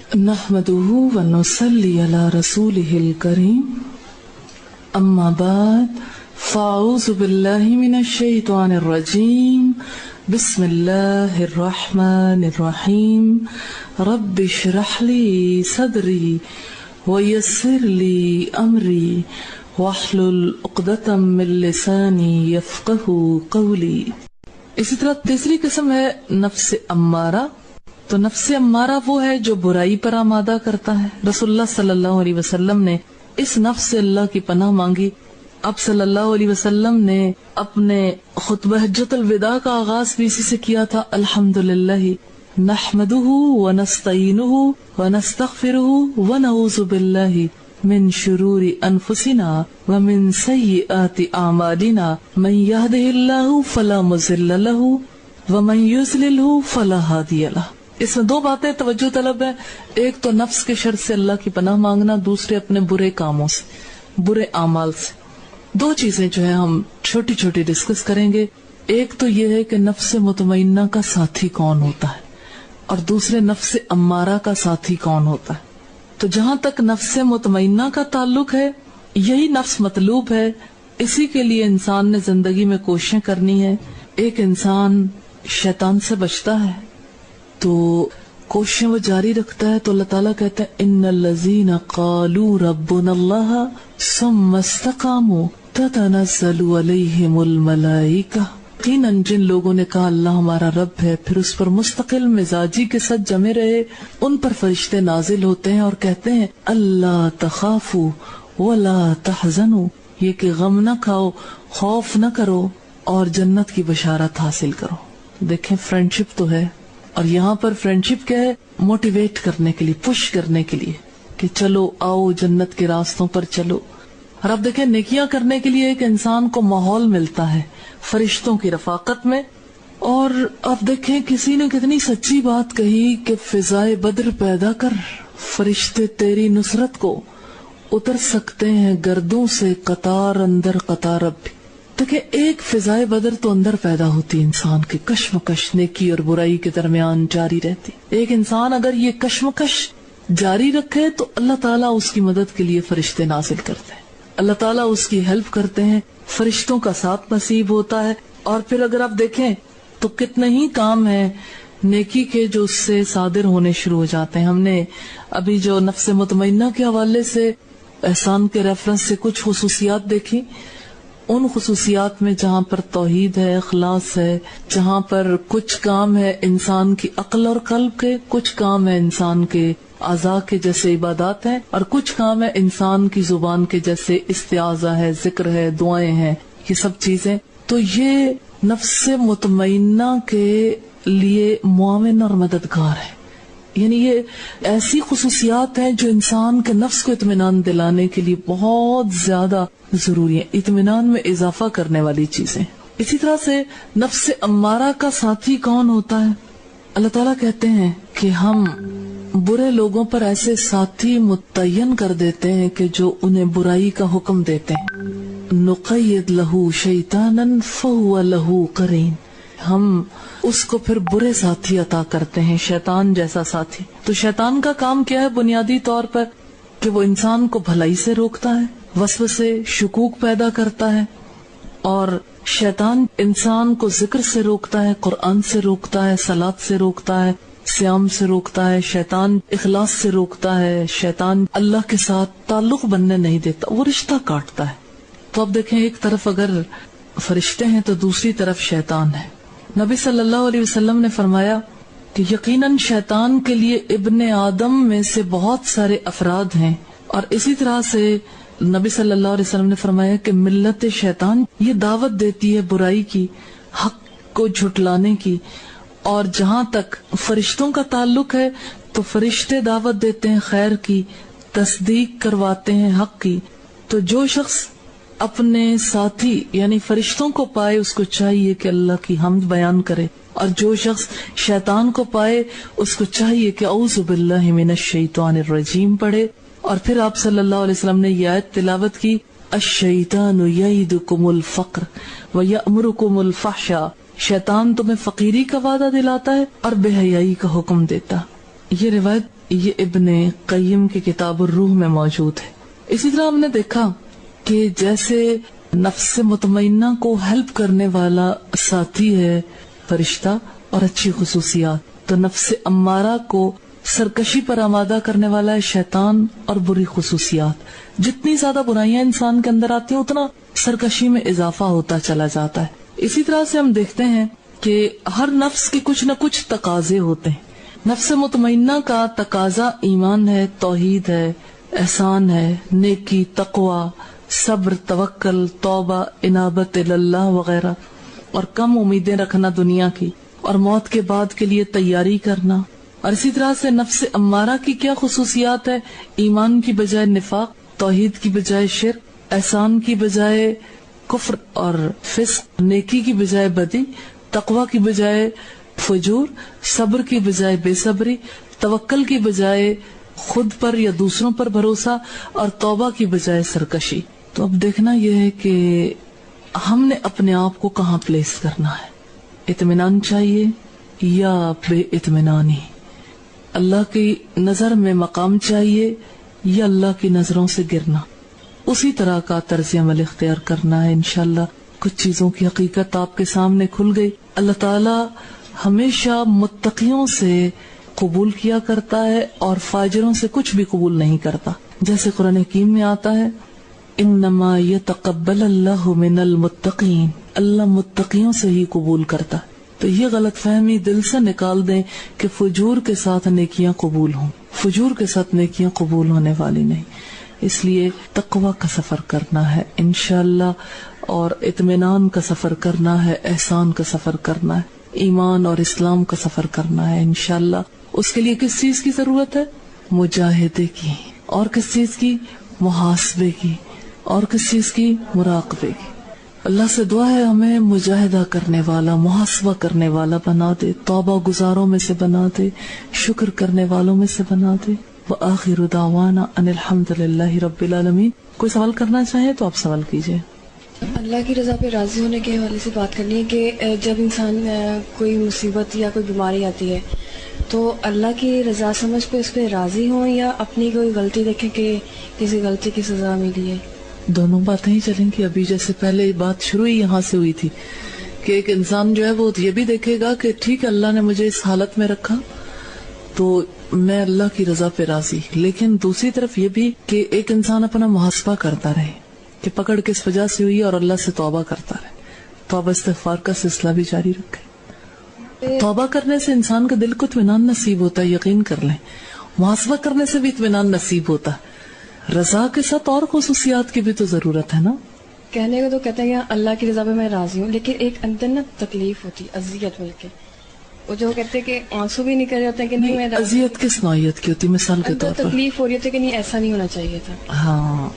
نحمده ونصلي على رسوله الكريم اما بعد فاعوذ بالله من الشيطان الرجيم بسم الله الرحمن الرحيم رب اشرح لي صدري ويسر لي امري واحلل عقدة من لساني يفقهوا قولي. اسی طرح تیسری قسم ہے نفس امارہ. تو نفس امارہ وہ ہے جو برائی پر آمادہ کرتا ہے. رسول اللہ صلی اللہ علیہ وسلم نے اس نفس سے اللہ کی پناہ مانگی. اب صلی اللہ علیہ وسلم نے اپنے خطبہ حجۃ الوداع کا آغاز بھی اسی سے کیا تھا. الحمدللہ نحمدہ ونستعینہ ونستغفرہ ونعوذ باللہ من شرور انفسنا ومن سیئات اعمالنا من یہدہ اللہ فلا مضل لہ ومن یضللہ فلا ہادی لہ. اس میں دو باتیں توجہ طلب ہے. ایک تو نفس کے شر سے اللہ کی پناہ مانگنا، دوسرے اپنے برے کاموں سے، برے اعمال سے. دو چیزیں جو ہے ہم چھوٹی چھوٹی ڈسکس کریں گے. ایک تو یہ ہے کہ نفس مطمئنہ کا ساتھی کون ہوتا ہے، اور دوسرے نفس امارہ کا ساتھی کون ہوتا ہے. تو جہاں تک نفس مطمئنہ کا تعلق ہے، یہی نفس مطلوب ہے. اسی کے لیے انسان نے زندگی میں کوششیں کرنی ہے. ایک انسان شیطان سے بچتا ہے تو کوششیں وہ جاری رکھتا ہے. تو اللہ تعالیٰ کہتے ہیں ان الذین قالوا ربنا اللہ ثم استقاموا تتنزل علیہم الملائکہ. یقیناً جن لوگوں نے کہا اللہ ہمارا رب ہے، پھر اس پر مستقل مزاجی کے ساتھ جمے رہے، ان پر فرشتے نازل ہوتے ہیں اور کہتے ہیں اللہ تخافوا ولا تحزنوا، یہ کہ غم نہ کھاؤ، خوف نہ کرو اور جنت کی بشارت حاصل کرو. دیکھیں فرینڈشپ تو ہے، اور یہاں پر فرینڈشپ کیا ہے؟ موٹیویٹ کرنے کے لیے، پش کرنے کے لیے کہ چلو آؤ جنت کے راستوں پر چلو. اور اب دیکھیں نیکیاں کرنے کے لیے ایک انسان کو ماحول ملتا ہے فرشتوں کی رفاقت میں. اور اب دیکھیں کسی نے کتنی سچی بات کہی کہ فضائے بدر پیدا کر، فرشتے تیری نصرت کو اتر سکتے ہیں گردوں سے قطار اندر قطار. اب بھی دیکھیں ایک فضائے بدر تو اندر پیدا ہوتی، انسان کی کشمکش نیکی اور برائی کے درمیان جاری رہتی. ایک انسان اگر یہ کشمکش جاری رکھے تو اللہ تعالیٰ اس کی مدد کے لیے فرشتے نازل کرتے ہیں، اللہ تعالیٰ اس کی ہیلپ کرتے ہیں، فرشتوں کا ساتھ نصیب ہوتا ہے. اور پھر اگر آپ دیکھیں تو کتنے ہی کام ہیں نیکی کے جو اس سے صادر ہونے شروع ہو جاتے ہیں. ہم نے ابھی جو نفس مطمئنہ کے حوالے سے احسان کے ریفرنس سے کچھ خصوصیات دیکھی. ان خصوصیات میں جہاں پر توحید ہے، اخلاص ہے، جہاں پر کچھ کام ہے انسان کی عقل اور قلب کے، کچھ کام ہے انسان کے اعضاء کے جیسے عبادات ہیں، اور کچھ کام ہے انسان کی زبان کے جیسے استعاذہ ہے، ذکر ہے، دعائیں ہیں، یہ سب چیزیں. تو یہ نفس مطمئنہ کے لیے معاون اور مددگار ہے. یعنی یہ ایسی خصوصیات ہیں جو انسان کے نفس کو اطمینان دلانے کے لیے بہت زیادہ ضروری ہیں، اطمینان میں اضافہ کرنے والی چیزیں. اسی طرح سے نفس امارہ کا ساتھی کون ہوتا ہے؟ اللہ تعالیٰ کہتے ہیں کہ ہم برے لوگوں پر ایسے ساتھی متعین کر دیتے ہیں کہ جو انہیں برائی کا حکم دیتے ہیں. نقید لہو شیطانا فہو لہو قرین. ہم اس کو پھر برے ساتھی عطا کرتے ہیں، شیطان جیسا ساتھی. تو شیطان کا کام کیا ہے بنیادی طور پر؟ کہ وہ انسان کو بھلائی سے روکتا ہے، وسوسے شکوک پیدا کرتا ہے. اور شیطان انسان کو ذکر سے روکتا ہے، قرآن سے روکتا ہے، صلاۃ سے روکتا ہے، صیام سے روکتا ہے. شیطان اخلاص سے روکتا ہے. شیطان اللہ کے ساتھ تعلق بننے نہیں دیتا، وہ رشتہ کاٹتا ہے. تو اب دیکھیں ایک طرف اگر فرشتے ہیں تو دوسری طرف شیطان ہے. نبی صلی اللہ علیہ وسلم نے فرمایا کہ یقیناً شیطان کے لیے ابن آدم میں سے بہت سارے افراد ہیں. اور اسی طرح سے نبی صلی اللہ علیہ وسلم نے فرمایا کہ ملت شیطان یہ دعوت دیتی ہے برائی کی، حق کو جھٹلانے کی. اور جہاں تک فرشتوں کا تعلق ہے تو فرشتے دعوت دیتے ہیں خیر کی، تصدیق کرواتے ہیں حق کی. تو جو شخص اپنے ساتھی یعنی فرشتوں کو پائے اس کو چاہیے کہ اللہ کی حمد بیان کرے، اور جو شخص شیطان کو پائے اس کو چاہیے کہ اعوذ باللہ من الشیطان الرجیم پڑھے. اور پھر آپ صلی اللہ علیہ وسلم نے یہ آیت تلاوت کی الشیطان یعدکم الفقر ویأمرکم الفحشاء. شیطان تمہیں فقیری کا وعدہ دلاتا ہے اور بے حیائی کا حکم دیتا. یہ روایت یہ ابن قیم کی کتاب الروح میں موجود ہے. اسی طرح ہم نے دیکھا کہ جیسے نفس مطمئنہ کو ہیلپ کرنے والا ساتھی ہے فرشتہ اور اچھی خصوصیات، تو نفس امارہ کو سرکشی پر آمادہ کرنے والا ہے شیطان اور بری خصوصیات. جتنی زیادہ برائیاں انسان کے اندر آتی ہیں اتنا سرکشی میں اضافہ ہوتا چلا جاتا ہے. اسی طرح سے ہم دیکھتے ہیں کہ ہر نفس کے کچھ نہ کچھ تقاضے ہوتے ہیں. نفس مطمئنہ کا تقاضا ایمان ہے، توحید ہے، احسان ہے، نیکی، تقوی، صبر، توکل، توبہ، انابت اللہ وغیرہ، اور کم امیدیں رکھنا دنیا کی، اور موت کے بعد کے لیے تیاری کرنا. اور اسی طرح سے نفس امارہ کی کیا خصوصیات ہے؟ ایمان کی بجائے نفاق، توحید کی بجائے شرک، احسان کی بجائے کفر اور فسق، نیکی کی بجائے بدی، تقوی کی بجائے فجور، صبر کی بجائے بے صبری، توکل کی بجائے خود پر یا دوسروں پر بھروسہ، اور توبہ کی بجائے سرکشی. تو اب دیکھنا یہ ہے کہ ہم نے اپنے آپ کو کہاں پلیس کرنا ہے. اطمینان چاہیے یا بے اطمینانی؟ اللہ کی نظر میں مقام چاہیے یا اللہ کی نظروں سے گرنا؟ اسی طرح کا طرز عمل اختیار کرنا ہے. انشاءاللہ کچھ چیزوں کی حقیقت آپ کے سامنے کھل گئی. اللہ تعالی ہمیشہ متقیوں سے قبول کیا کرتا ہے اور فاجروں سے کچھ بھی قبول نہیں کرتا. جیسے قرآن حکیم میں آتا ہے انما یتقبل اللہ من المتقین، اللہ متقیوں سے ہی قبول کرتا. تو یہ غلط فہمی دل سے نکال دیں کہ فجور کے ساتھ نیکیاں قبول ہوں. فجور کے ساتھ نیکیاں قبول ہونے والی نہیں. اس لیے تقوی کا سفر کرنا ہے انشاءاللہ، اور اطمینان کا سفر کرنا ہے، احسان کا سفر کرنا ہے، ایمان اور اسلام کا سفر کرنا ہے انشاءاللہ. اس کے لیے کس چیز کی ضرورت ہے؟ مجاہدے کی. اور کس چیز کی؟ محاسبے کی. اور کس چیز کی؟ مراقبے کی. اللہ سے دعا ہے ہمیں مجاہدہ کرنے والا، محاسبہ کرنے والا بنا دے، توبہ گزاروں میں سے بنا دے، شکر کرنے والوں میں سے بنا دے. وآخر دعوانا ان الحمد للہ رب العالمین. کوئی سوال کرنا چاہے تو آپ سوال کیجئے. اللہ کی رضا پہ راضی ہونے کے حوالے سے بات کرنی ہے کہ جب انسان کوئی مصیبت یا کوئی بیماری آتی ہے تو اللہ کی رضا سمجھ پہ اس پہ راضی ہوں یا اپنی کوئی غلطی دیکھیں کہ کسی غلطی کی سزا ملی ہے؟ دونوں باتیں ہی چلیں گی. ابھی جیسے پہلے بات شروع ہی یہاں سے ہوئی تھی کہ ایک انسان جو ہے وہ یہ بھی دیکھے گا کہ ٹھیک ہے اللہ نے مجھے اس حالت میں رکھا تو میں اللہ کی رضا پہ راضی. لیکن دوسری طرف یہ بھی کہ ایک انسان اپنا محاسبہ کرتا رہے کہ پکڑ کس وجہ سے ہوئی اور اللہ سے توبہ کرتا رہے. توبہ استغفار کا سلسلہ بھی جاری رکھے. توبہ کرنے سے انسان کے دل کو اطمینان نصیب ہوتا ہے، یقین کر لیں. محاسبہ کرنے سے بھی اطمینان نصیب ہوتا ہے. رضا کے ساتھ اور خصوصیات کی بھی تو ضرورت ہے نا. کہنے کو تو کہتے ہیں اللہ کی رضا پہ میں راضی ہوں، لیکن ایک اندر نا تکلیف ہوتی، اذیت مل کے. وہ جو کہتے ہیں کہ آنسو بھی نکل جاتے ہیں کہ نہیں میں اذیت کس نوعیت کی ہوتی؟ مثال کے طور پر تکلیف ہو رہی ہوتی کہ نہیں ایسا نہیں ہونا چاہیے تھا. ہاں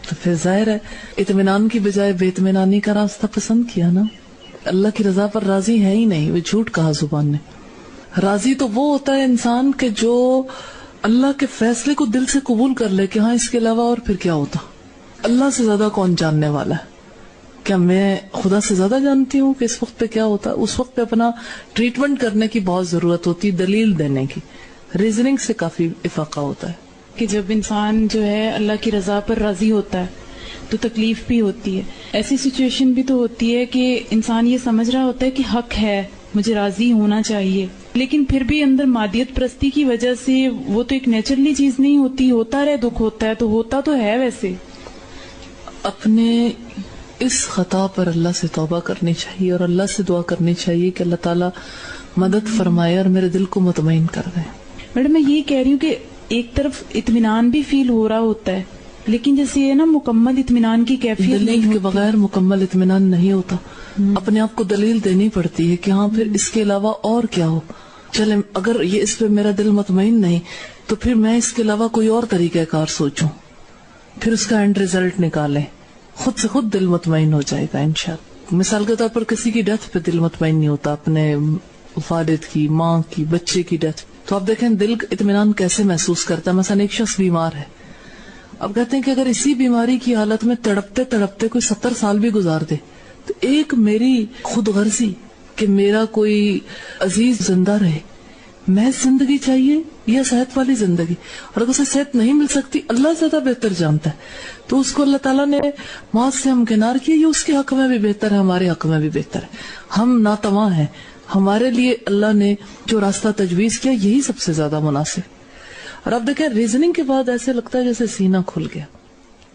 تو پھر ظاہر ہے اطمینان کی بجائے بے اطمینانی کا راستہ پسند کیا نا. اللہ کی رضا پر راضی ہے ہی نہیں، وہ جھوٹ کہا زبان نے. راضی تو وہ ہوتا ہے انسان کہ جو اللہ کے فیصلے کو دل سے قبول کر لے کہ ہاں اس کے علاوہ اور پھر کیا ہوتا. اللہ سے زیادہ کون جاننے والا ہے؟ کیا میں خدا سے زیادہ جانتی ہوں کہ اس وقت پہ کیا ہوتا؟ اس وقت پہ اپنا ٹریٹمنٹ کرنے کی بہت ضرورت ہوتی، دلیل دینے کی. ریزننگ سے کافی افاقہ ہوتا ہے کہ جب انسان جو ہے اللہ کی رضا پر راضی ہوتا ہے تو تکلیف بھی ہوتی ہے. ایسی سچویشن بھی تو ہوتی ہے کہ انسان یہ سمجھ رہا ہوتا ہے کہ حق ہے، مجھے راضی ہونا چاہیے، لیکن پھر بھی اندر مادیت پرستی کی وجہ سے وہ تو ایک نیچرلی چیز نہیں ہوتی. ہوتا رہے دکھ ہوتا ہے تو ہوتا تو ہے. ویسے اپنے اس خطا پر اللہ سے توبہ کرنی چاہیے اور اللہ سے دعا کرنی چاہیے کہ اللہ تعالیٰ مدد فرمائے اور میرے دل کو مطمئن کر دے. میڈم میں یہ کہہ رہی ہوں کہ ایک طرف اطمینان بھی فیل ہو رہا ہوتا ہے، لیکن جیسے یہ نا مکمل اطمینان کی کیفیت دلیل کے بغیر مکمل اطمینان نہیں ہوتا. اپنے آپ کو دلیل دینی پڑتی ہے کہ ہاں پھر اس کے علاوہ اور کیا ہو. چلے اگر یہ اس پہ میرا دل مطمئن نہیں تو پھر میں اس کے علاوہ کوئی اور طریقہ کار سوچوں، پھر اس کا اینڈ ریزلٹ نکالیں. خود سے خود دل مطمئن ہو جائے گا انشاءاللہ. مثال کے طور پر کسی کی ڈیتھ پہ دل مطمئن نہیں ہوتا، اپنے والد کی، ماں کی، بچے کی ڈیتھ، تو آپ دیکھیں دل اطمینان کیسے محسوس کرتا ہے. مثلا ایک شخص بیمار ہے، اب کہتے ہیں کہ اگر اسی بیماری کی حالت میں تڑپتے تڑپتے کوئی 70 سال بھی گزار دے تو ایک میری خود غرضی کہ میرا کوئی عزیز زندہ رہے، محض زندگی چاہیے یا صحت والی زندگی؟ اور اگر اسے صحت نہیں مل سکتی، اللہ زیادہ بہتر جانتا ہے، تو اس کو اللہ تعالیٰ نے موت سے ہمکنار کیا. یہ اس کے حق میں بھی بہتر ہے، ہمارے حق میں بھی بہتر ہے. ہم ناتواں ہیں، ہمارے لیے اللہ نے جو راستہ تجویز کیا یہی سب سے زیادہ مناسب. اور اب دیکھیں ریزننگ کے بعد ایسے لگتا ہے جیسے سینہ کھل گیا،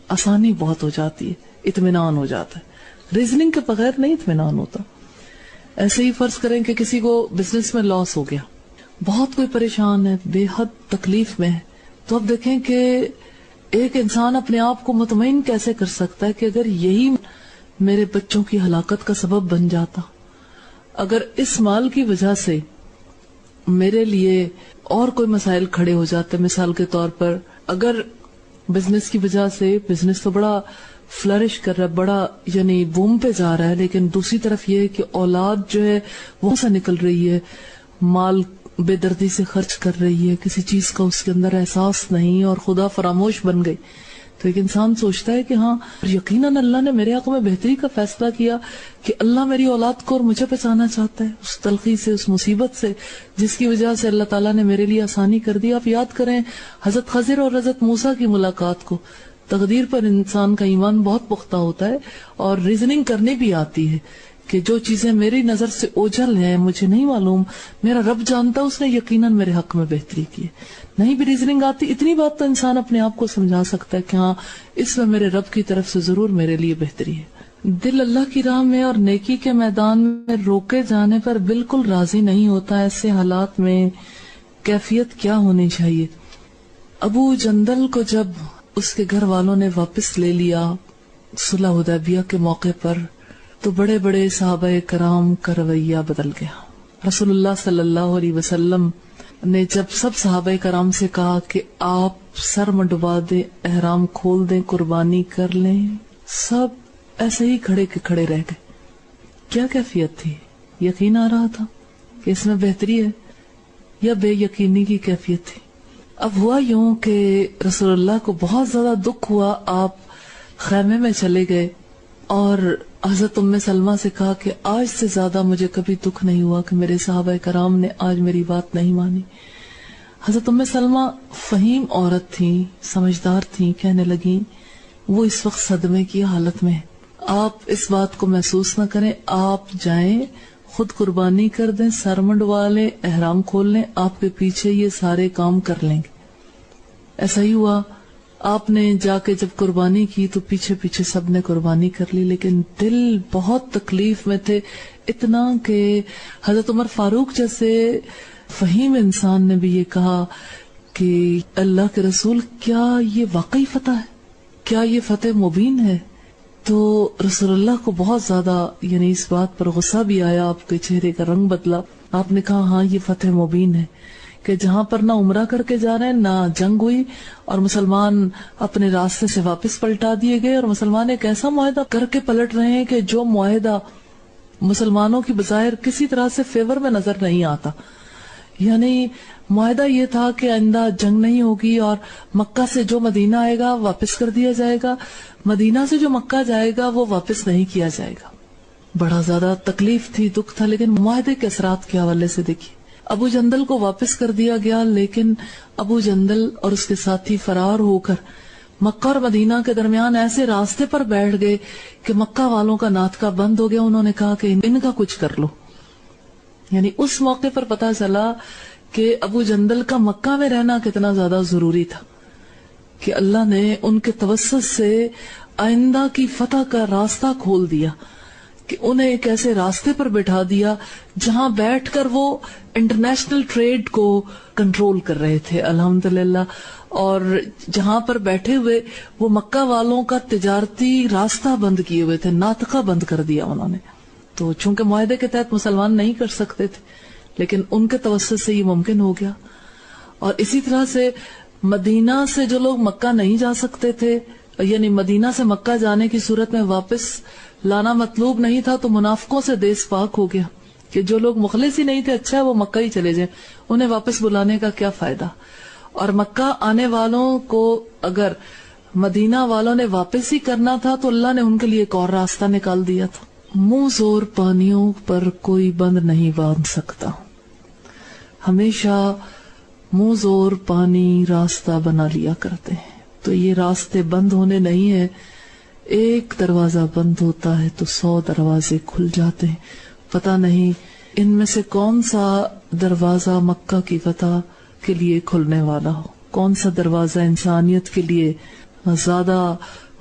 آسانی بہت ہو جاتی ہے، اطمینان ہو جاتا ہے. ریزننگ کے بغیر نہیں اطمینان ہوتا. ایسے ہی فرض کریں کہ کسی کو بزنس میں لاس ہو گیا، بہت کوئی پریشان ہے، بے حد تکلیف میں ہے، تو اب دیکھیں کہ ایک انسان اپنے آپ کو مطمئن کیسے کر سکتا ہے کہ اگر یہی میرے بچوں کی ہلاکت کا سبب بن جاتا، اگر اس مال کی وجہ سے میرے لیے اور کوئی مسائل کھڑے ہو جاتے. مثال کے طور پر اگر بزنس کی وجہ سے، بزنس تو بڑا فلرش کر رہا ہے، بڑا یعنی بوم پہ جا رہا ہے، لیکن دوسری طرف یہ ہے کہ اولاد جو ہے وہ سے نکل رہی ہے، مال بے دردی سے خرچ کر رہی ہے، کسی چیز کا اس کے اندر احساس نہیں اور خدا فراموش بن گئی، تو ایک انسان سوچتا ہے کہ ہاں یقیناً اللہ نے میرے حق میں بہتری کا فیصلہ کیا کہ اللہ میری اولاد کو اور مجھے بچانا چاہتا ہے اس تلخی سے، اس مصیبت سے جس کی وجہ سے اللہ تعالیٰ نے میرے لیے آسانی کر دی. آپ یاد کریں حضرت خضر اور حضرت موسیٰ کی ملاقات کو. تقدیر پر انسان کا ایمان بہت پختہ ہوتا ہے اور ریزننگ کرنے بھی آتی ہے کہ جو چیزیں میری نظر سے اوجھل ہیں، مجھے نہیں معلوم، میرا رب جانتا، اس نے یقیناً میرے حق میں بہتری کی ہے. نہیں بھی ریزننگ آتی، اتنی بات تو انسان اپنے آپ کو سمجھا سکتا ہے کہ ہاں اس میں میرے رب کی طرف سے ضرور میرے لیے بہتری ہے. دل اللہ کی راہ میں اور نیکی کے میدان میں روکے جانے پر بالکل راضی نہیں ہوتا. ایسے حالات میں کیفیت کیا ہونی چاہیے؟ ابو جندل کو جب اس کے گھر والوں نے واپس لے لیا صلح حدیبیہ کے موقع پر، تو بڑے بڑے صحابہ کرام کا رویہ بدل گیا. رسول اللہ صلی اللہ علیہ وسلم نے جب سب صحابہ کرام سے کہا کہ آپ سر منڈوا دیں، احرام کھول دیں، قربانی کر لیں، سب ایسے ہی کھڑے کے کھڑے رہ گئے. کیا کیفیت تھی؟ یقین آ رہا تھا کہ اس میں بہتری ہے یا بے یقینی کی کیفیت تھی؟ اب ہوا یوں کہ رسول اللہ کو بہت زیادہ دکھ ہوا. آپ خیمے میں چلے گئے اور حضرت ام سلمہ سے کہا کہ آج سے زیادہ مجھے کبھی دکھ نہیں ہوا کہ میرے صحابہ کرام نے آج میری بات نہیں مانی. حضرت ام سلمہ فہیم عورت تھیں، سمجھدار تھیں، کہنے لگیں وہ اس وقت صدمے کی حالت میں ہیں، آپ اس بات کو محسوس نہ کریں، آپ جائیں خود قربانی کر دیں، سر منڈوا لیں، احرام کھول لیں، آپ کے پیچھے یہ سارے کام کر لیں گے. ایسا ہی ہوا. آپ نے جا کے جب قربانی کی تو پیچھے پیچھے سب نے قربانی کر لی، لیکن دل بہت تکلیف میں تھے، اتنا کہ حضرت عمر فاروق جیسے فہیم انسان نے بھی یہ کہا کہ اللہ کے رسول کیا یہ واقعی فتح ہے؟ کیا یہ فتح مبین ہے؟ تو رسول اللہ کو بہت زیادہ یعنی اس بات پر غصہ بھی آیا، آپ کے چہرے کا رنگ بدلا. آپ نے کہا ہاں یہ فتح مبین ہے کہ جہاں پر نہ عمرہ کر کے جا رہے ہیں، نہ جنگ ہوئی، اور مسلمان اپنے راستے سے واپس پلٹا دیے گئے، اور مسلمان ایک ایسا معاہدہ کر کے پلٹ رہے ہیں کہ جو معاہدہ مسلمانوں کی بظاہر کسی طرح سے فیور میں نظر نہیں آتا. یعنی معاہدہ یہ تھا کہ آئندہ جنگ نہیں ہوگی، اور مکہ سے جو مدینہ آئے گا واپس کر دیا جائے گا، مدینہ سے جو مکہ جائے گا وہ واپس نہیں کیا جائے گا. بڑا زیادہ تکلیف تھی، دکھ تھا. لیکن معاہدے کے اثرات کے حوالے سے دیکھیے، ابو جندل کو واپس کر دیا گیا، لیکن ابو جندل اور اس کے ساتھی فرار ہو کر مکہ اور مدینہ کے درمیان ایسے راستے پر بیٹھ گئے کہ مکہ والوں کا ناطقہ بند ہو گیا. انہوں نے کہا کہ ان کا کچھ کر لو. یعنی اس موقع پر پتا چلا کہ ابو جندل کا مکہ میں رہنا کتنا زیادہ ضروری تھا، کہ اللہ نے ان کے توسط سے آئندہ کی فتح کا راستہ کھول دیا، کہ انہیں ایک ایسے راستے پر بٹھا دیا جہاں بیٹھ کر وہ انٹرنیشنل ٹریڈ کو کنٹرول کر رہے تھے الحمدللہ، اور جہاں پر بیٹھے ہوئے وہ مکہ والوں کا تجارتی راستہ بند کیے ہوئے تھے، ناطقہ بند کر دیا انہوں نے. تو چونکہ معاہدے کے تحت مسلمان نہیں کر سکتے تھے، لیکن ان کے توسط سے یہ ممکن ہو گیا. اور اسی طرح سے مدینہ سے جو لوگ مکہ نہیں جا سکتے تھے، یعنی مدینہ سے مکہ جانے کی صورت میں واپس لانا مطلوب نہیں تھا، تو منافقوں سے دیس پاک ہو گیا کہ جو لوگ مخلص ہی نہیں تھے، اچھا وہ مکہ ہی چلے جائیں، انہیں واپس بلانے کا کیا فائدہ. اور مکہ آنے والوں کو اگر مدینہ والوں نے واپس ہی کرنا تھا تو اللہ نے ان کے لیے ایک اور راستہ نکال دیا تھا. منہ زور پانیوں پر کوئی بند نہیں باندھ سکتا، ہمیشہ منہ زور پانی راستہ بنا لیا کرتے ہیں. تو یہ راستے بند ہونے نہیں ہیں. ایک دروازہ بند ہوتا ہے تو 100 دروازے کھل جاتے ہیں. پتہ نہیں ان میں سے کون سا دروازہ مکہ کی فتح کے لیے کھلنے والا ہو, کون سا دروازہ انسانیت کے لیے زیادہ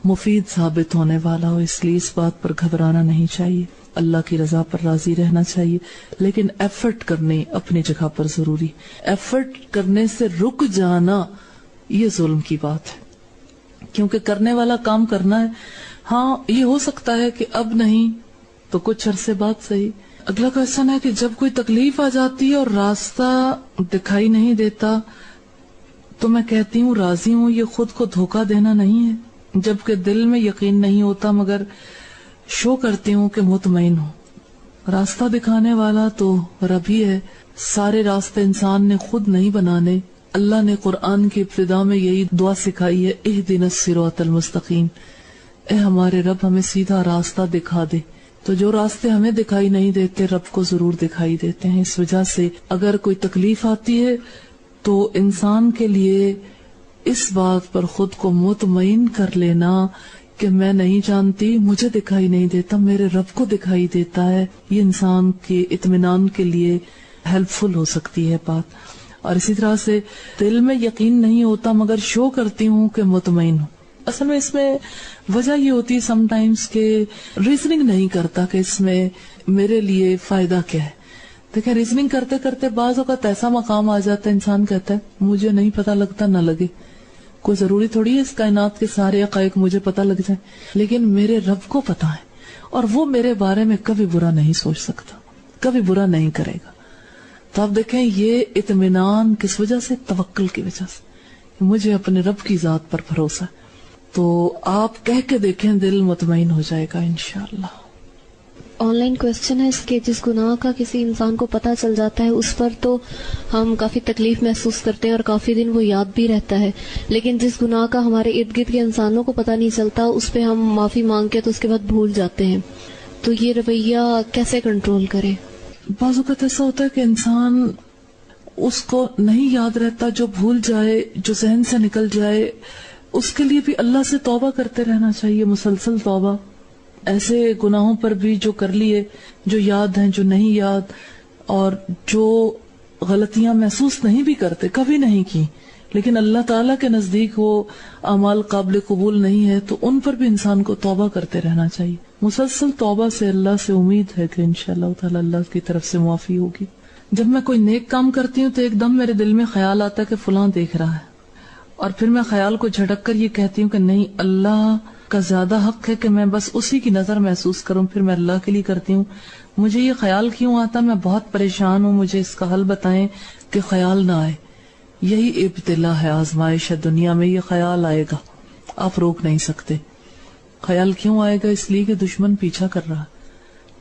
مفید ثابت ہونے والا ہو. اس لیے اس بات پر گھبرانا نہیں چاہیے, اللہ کی رضا پر راضی رہنا چاہیے, لیکن ایفرٹ کرنے اپنی جگہ پر ضروری. ایفرٹ کرنے سے رک جانا یہ ظلم کی بات ہے, کیونکہ کرنے والا کام کرنا ہے. ہاں یہ ہو سکتا ہے کہ اب نہیں تو کچھ عرصے بعد صحیح. اگلا کوشچن ہے کہ جب کوئی تکلیف آ جاتی ہے اور راستہ دکھائی نہیں دیتا تو میں کہتی ہوں راضی ہوں. یہ خود کو دھوکہ دینا نہیں ہے, جبکہ دل میں یقین نہیں ہوتا مگر شو کرتی ہوں کہ مطمئن ہوں. راستہ دکھانے والا تو رب ہی ہے. سارے راستے انسان نے خود نہیں بنانے. اللہ نے قرآن کی ابتدا میں یہی دعا سکھائی ہے, اہدنا الصراط المستقیم, اے ہمارے رب ہمیں سیدھا راستہ دکھا دے. تو جو راستے ہمیں دکھائی نہیں دیتے رب کو ضرور دکھائی دیتے ہیں. اس وجہ سے اگر کوئی تکلیف آتی ہے تو انسان کے لیے اس بات پر خود کو مطمئن کر لینا کہ میں نہیں جانتی, مجھے دکھائی نہیں دیتا, میرے رب کو دکھائی دیتا ہے, یہ انسان کے اطمینان کے لیے ہیلپ فل ہو سکتی ہے بات. اور اسی طرح سے دل میں یقین نہیں ہوتا مگر شو کرتی ہوں کہ مطمئن ہوں. اصل میں اس میں وجہ یہ ہوتی ہے سم ٹائمز کہ ریزننگ نہیں کرتا کہ اس میں میرے لیے فائدہ کیا ہے. دیکھیں ریزننگ کرتے کرتے بعض اوقات ایسا مقام آ جاتا ہے انسان کہتا ہے مجھے نہیں پتا لگتا نہ لگے, کوئی ضروری تھوڑی ہے اس کائنات کے سارے حقائق مجھے پتا لگ جائیں, لیکن میرے رب کو پتا ہے اور وہ میرے بارے میں کبھی برا نہیں سوچ سکتا, کبھی برا نہیں کرے گا. تو آپ دیکھیں یہ اطمینان کس وجہ سے, توکل کی وجہ سے, مجھے اپنے رب کی ذات پر بھروسہ ہے. تو آپ کہہ کے دیکھیں دل مطمئن ہو جائے گا انشاءاللہ. آن لائن کوشچن ہے اس کے, جس گناہ کا کسی انسان کو پتہ چل جاتا ہے اس پر تو ہم کافی تکلیف محسوس کرتے ہیں اور کافی دن وہ یاد بھی رہتا ہے, لیکن جس گناہ کا ہمارے ارد گرد کے انسانوں کو پتہ نہیں چلتا اس پہ ہم معافی مانگ کے تو اس کے بعد بھول جاتے ہیں. تو یہ رویہ کیسے کنٹرول کریں؟ بعض اوقات ایسا ہوتا ہے کہ انسان اس کو نہیں یاد رہتا, جو بھول جائے, جو ذہن سے نکل جائے, اس کے لیے بھی اللہ سے توبہ کرتے رہنا چاہیے, مسلسل توبہ. ایسے گناہوں پر بھی جو کر لیے, جو یاد ہیں, جو نہیں یاد, اور جو غلطیاں محسوس نہیں بھی کرتے, کبھی نہیں کی, لیکن اللہ تعالیٰ کے نزدیک وہ اعمال قابل قبول نہیں ہے, تو ان پر بھی انسان کو توبہ کرتے رہنا چاہیے. مسلسل توبہ سے اللہ سے امید ہے کہ انشاءاللہ تعالیٰ اللہ کی طرف سے معافی ہوگی. جب میں کوئی نیک کام کرتی ہوں تو ایک دم میرے دل میں خیال آتا ہے کہ فلاں دیکھ رہا ہے, اور پھر میں خیال کو جھٹک کر یہ کہتی ہوں کہ نہیں, اللہ کا زیادہ حق ہے کہ میں بس اسی کی نظر محسوس کروں. پھر میں اللہ کے لیے کرتی ہوں. مجھے یہ خیال کیوں آتا, میں بہت پریشان ہوں, مجھے اس کا حل بتائیں کہ خیال نہ آئے. یہی ابتلا ہے, آزمائش ہے دنیا میں, یہ خیال آئے گا, آپ روک نہیں سکتے. خیال کیوں آئے گا؟ اس لیے کہ دشمن پیچھا کر رہا ہے,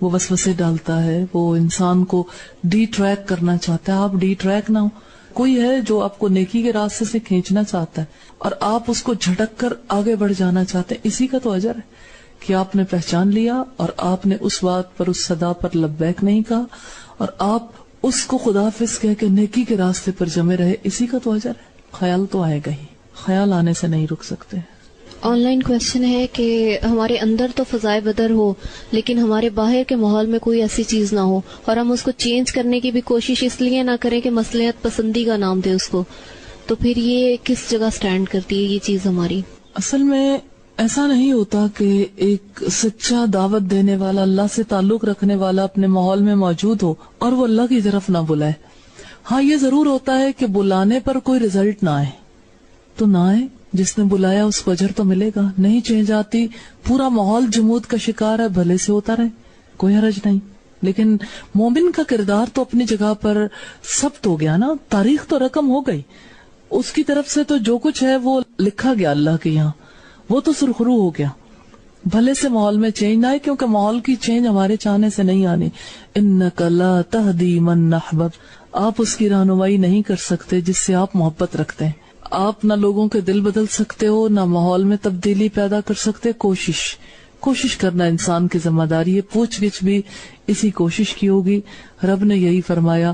وہ وسوسے ڈالتا ہے, وہ انسان کو ڈی ٹریک کرنا چاہتا ہے. آپ ڈی ٹریک نہ ہو. کوئی ہے جو آپ کو نیکی کے راستے سے کھینچنا چاہتا ہے اور آپ اس کو جھٹک کر آگے بڑھ جانا چاہتے ہیں. اسی کا تو اجر ہے کہ آپ نے پہچان لیا اور آپ نے اس بات پر, اس صدا پر لبیک نہیں کہا, اور آپ اس کو خداحافظ کہہ کے نیکی کے راستے پر جمے رہے. اسی کا تو اجر ہے. خیال تو آئے گا ہی, خیال آنے سے نہیں رک سکتے. آن لائن کوشچن ہے کہ ہمارے اندر تو فضائے بدر ہو لیکن ہمارے باہر کے ماحول میں کوئی ایسی چیز نہ ہو, اور ہم اس کو چینج کرنے کی بھی کوشش اس لیے نہ کریں کہ مصلحت پسندی کا نام دے اس کو, تو پھر یہ کس جگہ سٹینڈ کرتی ہے یہ چیز ہماری؟ اصل میں ایسا نہیں ہوتا کہ ایک سچا دعوت دینے والا, اللہ سے تعلق رکھنے والا اپنے ماحول میں موجود ہو اور وہ اللہ کی طرف نہ بلائے. ہاں یہ ضرور ہوتا ہے کہ بلانے پر کوئی رزلٹ نہ آئے تو نہ آئے, جس نے بلایا اس کو اجر تو ملے گا. نہیں چینج آتی, پورا ماحول جمود کا شکار ہے, بھلے سے ہوتا رہے, کوئی حرج نہیں. لیکن مومن کا کردار تو اپنی جگہ پر ثبت ہو گیا نا, تاریخ تو رقم ہو گئی, اس کی طرف سے تو جو کچھ ہے وہ لکھا گیا اللہ کے یہاں, وہ تو سرخرو ہو گیا. بھلے سے ماحول میں چینج نہ آئے, کیونکہ ماحول کی چینج ہمارے چاہنے سے نہیں آنی. انک لا تہدی من احببت, آپ اس کی رہنمائی نہیں کر سکتے جس سے آپ محبت رکھتے ہیں. آپ نہ لوگوں کے دل بدل سکتے ہو, نہ ماحول میں تبدیلی پیدا کر سکتے. کوشش کرنا انسان کی ذمہ داری ہے. پوچھ گچھ بھی اسی کوشش کی ہوگی. رب نے یہی فرمایا,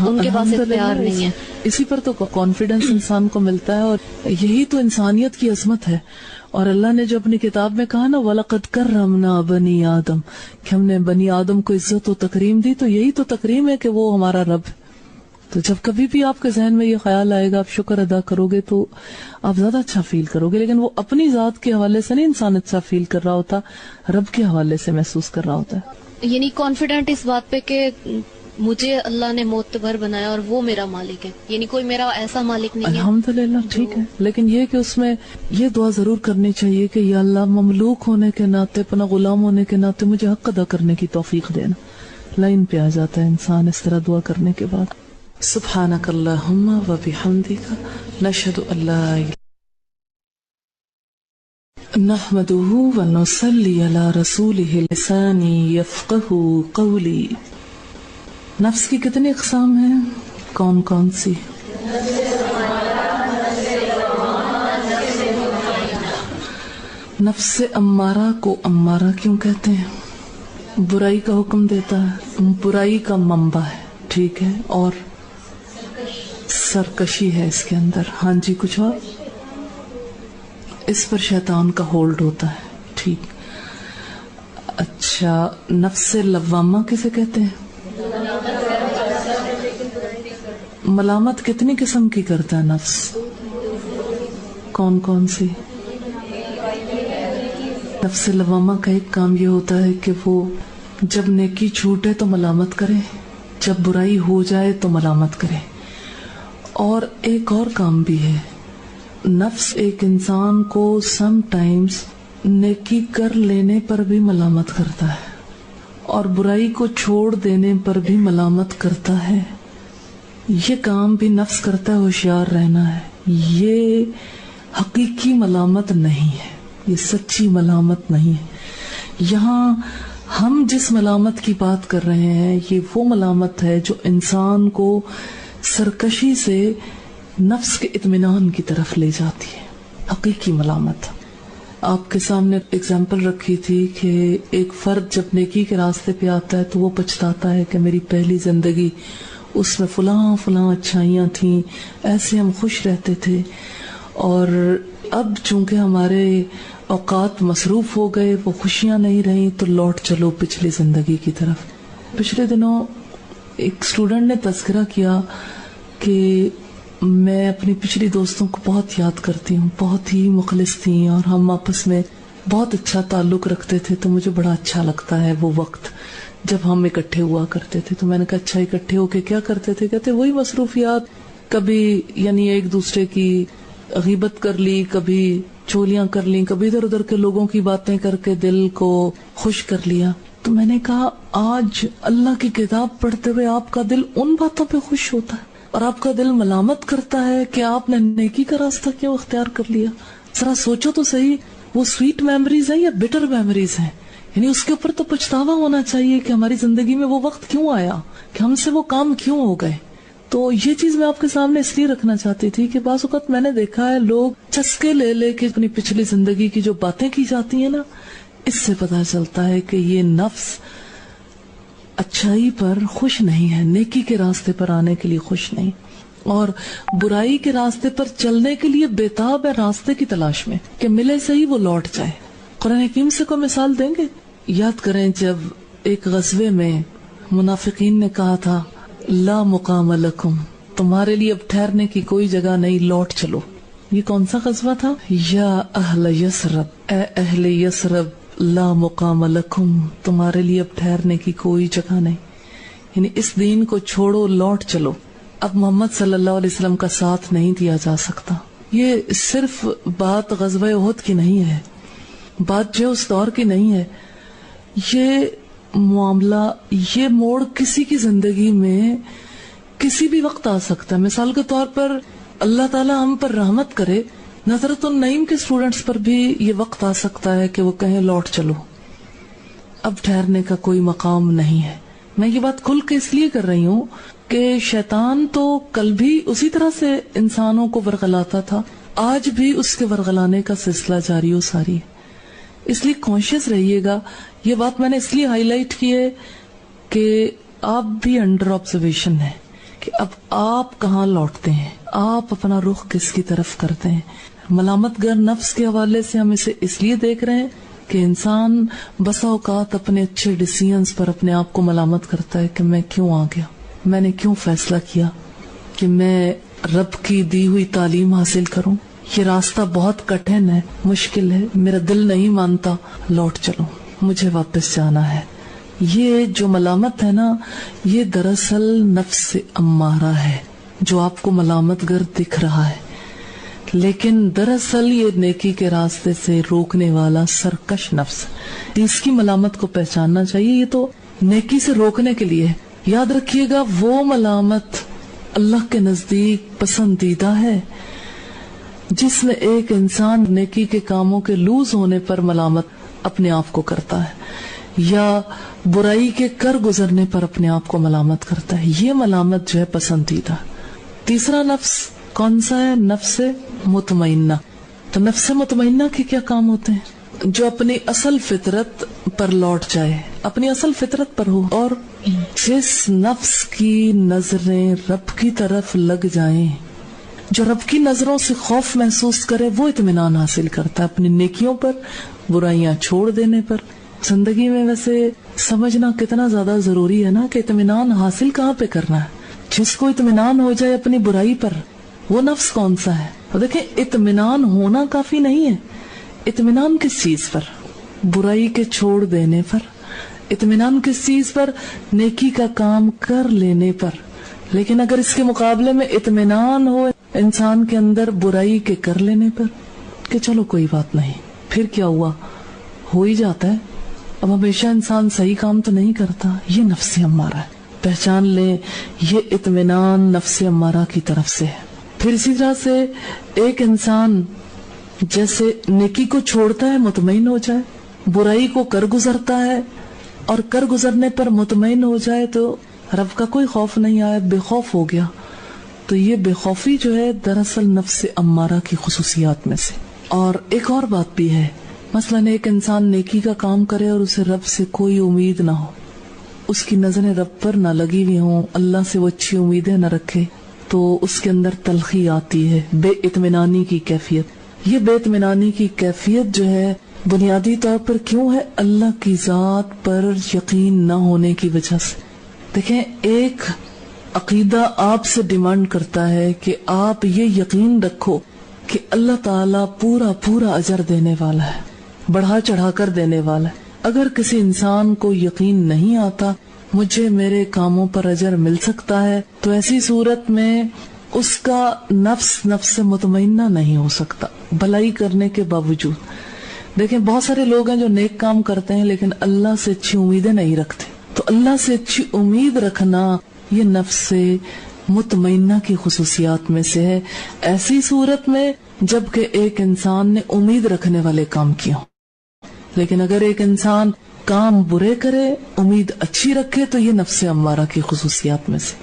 ان کے پاس اختیار نہیں ہے. اسی پر تو کانفیڈنس انسان کو ملتا ہے، اور یہی تو انسانیت کی عظمت ہے. اور اللہ نے جو اپنی کتاب میں کہا نا وَلَقَدْ كَرَّمْنَا بَنِي آدم، کہ ہم نے بنی آدم کو عزت و تکریم دی، تو یہی تو تکریم ہے کہ وہ ہمارا رب ہے. تو جب کبھی بھی آپ کے ذہن میں یہ خیال آئے گا آپ شکر ادا کرو گے تو آپ زیادہ اچھا فیل کرو گے. لیکن وہ اپنی ذات کے حوالے سے نہیں انسان اچھا فیل کر رہا ہوتا، رب کے حوالے سے محسوس کر رہا ہوتا ہے. یعنی کانفیڈنٹ اس بات پہ کہ مجھے اللہ نے معتبر بنایا اور وہ میرا مالک ہے، یعنی کوئی میرا ایسا مالک نہیں ہے. الحمدللہ ٹھیک ہے، لیکن یہ کہ اس میں یہ دعا ضرور کرنی چاہیے کہ یا اللہ مملوک ہونے کے ناطے، اپنا غلام ہونے کے ناطے مجھے حق ادا کرنے کی توفیق دینا. لائن پہ آ جاتا ہے انسان اس طرح دعا کرنے کے بعد. سبحانک اللہم و بحمدک نشہد ان لا الہ نحمده و نصلی علی رسولہ لسانی یفقہ قولی. نفس کی کتنی اقسام ہیں؟ کون کون سی؟ نفس امارہ کو امارہ کیوں کہتے ہیں؟ برائی کا حکم دیتا ہے، برائی کا منبع ہے، ٹھیک ہے، اور سرکشی ہے اس کے اندر. ہاں جی کچھ اور؟ اس پر شیطان کا ہولڈ ہوتا ہے، ٹھیک. اچھا، نفس لوامہ کسے کہتے ہیں؟ ملامت کتنی قسم کی کرتا ہے نفس؟ کون کون سی؟ نفس لوامہ کا ایک کام یہ ہوتا ہے کہ وہ جب نیکی چھوٹے تو ملامت کرے، جب برائی ہو جائے تو ملامت کرے. اور ایک اور کام بھی ہے، نفس ایک انسان کو سم ٹائمز نیکی کر لینے پر بھی ملامت کرتا ہے اور برائی کو چھوڑ دینے پر بھی ملامت کرتا ہے. یہ کام بھی نفس کرتا ہے، ہوشیار رہنا ہے. یہ حقیقی ملامت نہیں ہے، یہ سچی ملامت نہیں ہے. یہاں ہم جس ملامت کی بات کر رہے ہیں یہ وہ ملامت ہے جو انسان کو سرکشی سے نفس کے اطمینان کی طرف لے جاتی ہے. حقیقی ملامت. آپ کے سامنے اگزامپل رکھی تھی کہ ایک فرد جب نیکی کے راستے پہ آتا ہے تو وہ پچھتاتا ہے کہ میری پہلی زندگی اس میں فلاں فلاں اچھائیاں تھیں، ایسے ہم خوش رہتے تھے، اور اب چونکہ ہمارے اوقات مصروف ہو گئے، وہ خوشیاں نہیں رہیں، تو لوٹ چلو پچھلی زندگی کی طرف. پچھلے دنوں ایک اسٹوڈنٹ نے تذکرہ کیا کہ میں اپنی پچھلی دوستوں کو بہت یاد کرتی ہوں، بہت ہی مخلص تھیں اور ہم آپس میں بہت اچھا تعلق رکھتے تھے، تو مجھے بڑا اچھا لگتا ہے وہ وقت جب ہم اکٹھے ہوا کرتے تھے. تو میں نے کہا اچھا اکٹھے ہو کے کیا کرتے تھے؟ کہتے وہی مصروفیات، کبھی یعنی ایک دوسرے کی غیبت کر لی، کبھی چولیاں کر لی، کبھی ادھر ادھر کے لوگوں کی باتیں کر کے دل کو خوش کر لیا. تو میں نے کہا آج اللہ کی کتاب پڑھتے ہوئے آپ کا دل ان باتوں پہ خوش ہوتا ہے اور آپ کا دل ملامت کرتا ہے کہ آپ نے نیکی کا راستہ کیوں اختیار کر لیا. ذرا سوچو تو صحیح، وہ سویٹ میموریز ہیں یا بٹر میموریز ہیں؟ یعنی اس کے اوپر تو پچھتاوا ہونا چاہیے کہ ہماری زندگی میں وہ وقت کیوں آیا، کہ ہم سے وہ کام کیوں ہو گئے. تو یہ چیز میں آپ کے سامنے اس لیے رکھنا چاہتی تھی کہ بعض اوقات میں نے دیکھا ہے لوگ چسکے لے لے کے اپنی پچھلی زندگی کی جو باتیں کی جاتی ہیں نا، اس سے پتہ چلتا ہے کہ یہ نفس اچھائی پر خوش نہیں ہے، نیکی کے راستے پر آنے کے لیے خوش نہیں، اور برائی کے راستے پر چلنے کے لیے بےتاب ہے، راستے کی تلاش میں کہ ملے صحیح وہ لوٹ جائے. قرآن حکیم سے کوئی مثال دیں گے؟ یاد کریں جب ایک غزوے میں منافقین نے کہا تھا لا مقام لکم، تمہارے لیے اب ٹھہرنے کی کوئی جگہ نہیں، لوٹ چلو. یہ کون سا غزوہ تھا؟ یا اہل یثرب، اے اہل یثرب لا مقام لکم، تمہارے لیے اب ٹھہرنے کی کوئی جگہ نہیں، یعنی اس دین کو چھوڑو، لوٹ چلو. اب محمد صلی اللہ علیہ وسلم کا ساتھ نہیں دیا جا سکتا. یہ صرف بات غزوہ احد کی نہیں ہے، بات جو اس دور کی نہیں ہے. یہ معاملہ، یہ موڑ کسی کی زندگی میں کسی بھی وقت آ سکتا ہے. مثال کے طور پر اللہ تعالی ہم پر رحمت کرے، نظرت النعیم کے اسٹوڈنٹس پر بھی یہ وقت آ سکتا ہے کہ وہ کہیں لوٹ چلو، اب ٹھہرنے کا کوئی مقام نہیں ہے. میں یہ بات کھل کے اس لیے کر رہی ہوں کہ شیطان تو کل بھی اسی طرح سے انسانوں کو ورغلاتا تھا، آج بھی اس کے ورغلانے کا سلسلہ جاری و ساری ہے. اس لیے کانشیس رہیے گا. یہ بات میں نے اس لیے ہائی لائٹ کی ہے کہ آپ بھی انڈر آبزرویشن ہیں، کہ اب آپ کہاں لوٹتے ہیں, آپ اپنا رخ کس کی طرف کرتے ہیں. ملامت گر نفس کے حوالے سے ہم اسے اس لیے دیکھ رہے ہیں کہ انسان بسا اوقات اپنے اچھے ڈیسیژنز پر اپنے آپ کو ملامت کرتا ہے کہ میں کیوں آ گیا, میں نے کیوں فیصلہ کیا کہ میں رب کی دی ہوئی تعلیم حاصل کروں, یہ راستہ بہت کٹھن ہے, مشکل ہے, میرا دل نہیں مانتا, لوٹ چلوں, مجھے واپس جانا ہے. یہ جو ملامت ہے نا, یہ دراصل نفس امارہ ہے جو آپ کو ملامت گر دکھ رہا ہے, لیکن دراصل یہ نیکی کے راستے سے روکنے والا سرکش نفس. اس کی ملامت کو پہچاننا چاہیے. یہ تو نیکی سے روکنے کے لیے ہے. یاد رکھیے گا, وہ ملامت اللہ کے نزدیک پسندیدہ ہے جس میں ایک انسان نیکی کے کاموں کے لوز ہونے پر ملامت اپنے آپ کو کرتا ہے, یا برائی کے کر گزرنے پر اپنے آپ کو ملامت کرتا ہے. یہ ملامت جو ہے پسندیدہ. تیسرا نفس کون سا ہے؟ نفس مطمئنہ. تو نفس مطمئنہ کے کیا کام ہوتے ہیں؟ جو اپنی اصل فطرت پر لوٹ جائے, اپنی اصل فطرت پر ہو, اور جس نفس کی نظریں رب کی طرف لگ جائیں, جو رب کی نظروں سے خوف محسوس کرے, وہ اطمینان حاصل کرتا ہے اپنی نیکیوں پر, برائیاں چھوڑ دینے پر. زندگی میں ویسے سمجھنا کتنا زیادہ ضروری ہے نا کہ اطمینان حاصل کہاں پہ کرنا ہے. جس کو اطمینان ہو جائے اپنی برائی پر, وہ نفس کون سا ہے؟ اور دیکھیں, اطمینان ہونا کافی نہیں ہے. اطمینان کس چیز پر؟ برائی کے چھوڑ دینے پر. اطمینان کس چیز پر؟ نیکی کا کام کر لینے پر. لیکن اگر اس کے مقابلے میں اطمینان ہو انسان کے اندر برائی کے کر لینے پر, کہ چلو کوئی بات نہیں, پھر کیا ہوا, ہو ہی جاتا ہے, اب ہمیشہ انسان صحیح کام تو نہیں کرتا, یہ نفس امارہ ہے. پہچان لیں, یہ اطمینان نفس امارہ کی طرف سے ہے. پھر اسی طرح سے ایک انسان جیسے نیکی کو چھوڑتا ہے مطمئن ہو جائے, برائی کو کر گزرتا ہے اور کر گزرنے پر مطمئن ہو جائے, تو رب کا کوئی خوف نہیں آیا, بے خوف ہو گیا. تو یہ بے خوفی جو ہے دراصل نفس امارہ کی خصوصیات میں سے. اور ایک اور بات بھی ہے, مثلاً ایک انسان نیکی کا کام کرے اور اسے رب سے کوئی امید نہ ہو, اس کی نظریں رب پر نہ لگی ہوئی ہوں, اللہ سے وہ اچھی امیدیں نہ رکھے, تو اس کے اندر تلخی آتی ہے, بے اطمینانی کی کیفیت. یہ بے اطمینانی کی کیفیت جو ہے بنیادی طور پر کیوں ہے؟ اللہ کی ذات پر یقین نہ ہونے کی وجہ سے. دیکھیں, ایک عقیدہ آپ سے ڈیمانڈ کرتا ہے کہ آپ یہ یقین رکھو کہ اللہ تعالیٰ پورا پورا اجر دینے والا ہے, بڑھا چڑھا کر دینے والا ہے. اگر کسی انسان کو یقین نہیں آتا مجھے میرے کاموں پر اجر مل سکتا ہے, تو ایسی صورت میں اس کا نفس مطمئنہ نہیں ہو سکتا بھلائی کرنے کے باوجود. دیکھیں, بہت سارے لوگ ہیں جو نیک کام کرتے ہیں لیکن اللہ سے اچھی امیدیں نہیں رکھتے. تو اللہ سے اچھی امید رکھنا یہ نفس مطمئنہ کی خصوصیات میں سے ہے, ایسی صورت میں جبکہ ایک انسان نے امید رکھنے والے کام کیا. لیکن اگر ایک انسان کام برے کرے امید اچھی رکھے تو یہ نفس امارہ کی خصوصیات میں سے.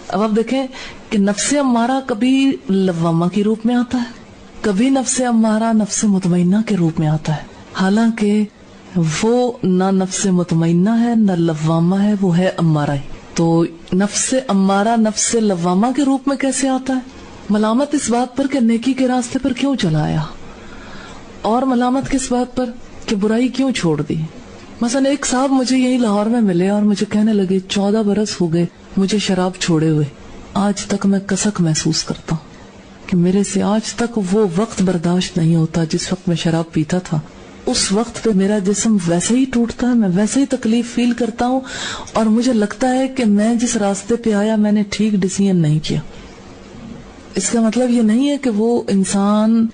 اب آپ دیکھیں کہ نفس امارہ کبھی لوامہ کے روپ میں آتا ہے, کبھی نفس امارہ نفس مطمئنہ کے روپ میں آتا ہے. حالانکہ وہ نہ نفس مطمئنہ ہے نہ لوامہ ہے, وہ ہے امارہ ہی. تو نفس امارہ نفس لوامہ کے روپ میں کیسے آتا ہے؟ ملامت اس بات پر کہ نیکی کے راستے پر کیوں چلایا, اور ملامت کس بات پر کہ برائی کیوں چھوڑ دی. مثلا ایک صاحب مجھے یہی لاہور میں ملے اور مجھے کہنے لگے 14 برس ہو گئے مجھے شراب چھوڑے ہوئے, آج تک میں کسک محسوس کرتا ہوں کہ میرے سے آج تک وہ وقت برداشت نہیں ہوتا جس وقت میں شراب پیتا تھا. اس وقت پہ میرا جسم ویسے ہی ٹوٹتا ہے, میں ویسے ہی تکلیف فیل کرتا ہوں, اور مجھے لگتا ہے کہ میں جس راستے پہ آیا میں نے ٹھیک ڈیسیژن نہیں کیا. اس کا مطلب یہ نہیں ہے کہ وہ انسان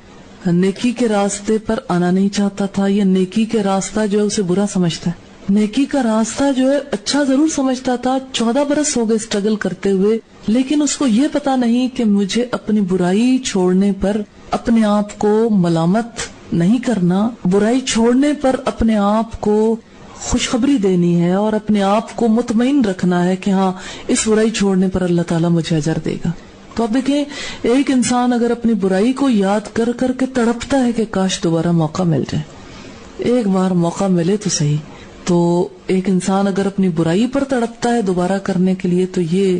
نیکی کے راستے پر آنا نہیں چاہتا تھا, یا نیکی کے راستہ جو ہے اسے برا سمجھتا ہے. نیکی کا راستہ جو ہے اچھا ضرور سمجھتا تھا, 14 برس ہو گئے اسٹرگل کرتے ہوئے, لیکن اس کو یہ پتا نہیں کہ مجھے اپنی برائی چھوڑنے پر اپنے آپ کو ملامت نہیں کرنا, برائی چھوڑنے پر اپنے آپ کو خوشخبری دینی ہے اور اپنے آپ کو مطمئن رکھنا ہے کہ ہاں اس برائی چھوڑنے پر اللہ تعالیٰ مجھے اجر دے گا. تو اب دیکھیں, ایک انسان اگر اپنی برائی کو یاد کر کر کے تڑپتا ہے کہ کاش دوبارہ موقع مل جائے, ایک بار موقع ملے تو صحیح, تو ایک انسان اگر اپنی برائی پر تڑپتا ہے دوبارہ کرنے کے لیے, تو یہ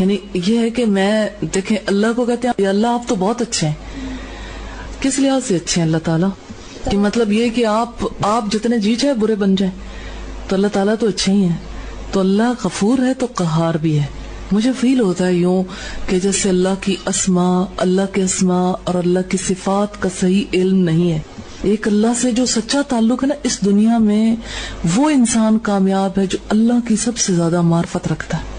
یعنی یہ ہے کہ میں دیکھیں اللہ کو کہتے ہیں اللہ آپ تو بہت اچھے ہیں. کس لحاظ سے اچھے ہیں اللہ تعالیٰ؟ کہ مطلب یہ کہ آپ جتنے جی چاہے برے بن جائیں تو اللہ تعالیٰ تو اچھے ہی ہیں. تو اللہ غفور ہے تو قہار بھی ہے. مجھے فیل ہوتا ہے یوں کہ جیسے اللہ کے اسماء اور اللہ کی صفات کا صحیح علم نہیں ہے. ایک اللہ سے جو سچا تعلق ہے نا اس دنیا میں، وہ انسان کامیاب ہے جو اللہ کی سب سے زیادہ معرفت رکھتا ہے.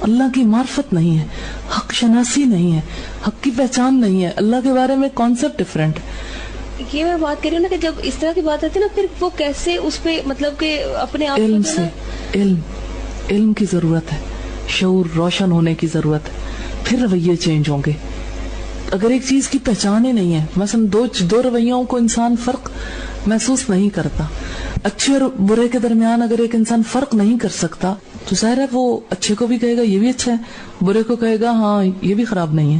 اللہ کی معرفت نہیں ہے، حق شناسی نہیں ہے، حق کی پہچان نہیں ہے، اللہ کے بارے میں کانسیپٹ ڈفرینٹ. یہ میں بات کر رہی ہوں نا کہ جب اس طرح کی بات آتی ہے نا پھر وہ کیسے اس پہ مطلب کہ اپنے آپ علم سے علم کی ضرورت ہے، شعور روشن ہونے کی ضرورت ہے، پھر رویے چینج ہوں گے. اگر ایک چیز کی پہچان ہی نہیں ہے، مثلا دو رویوں کو انسان فرق محسوس نہیں کرتا، اچھے اور برے کے درمیان اگر ایک انسان فرق نہیں کر سکتا تو ظاہر ہے وہ اچھے کو بھی کہے گا یہ بھی اچھا ہے، برے کو کہے گا ہاں یہ بھی خراب نہیں ہے.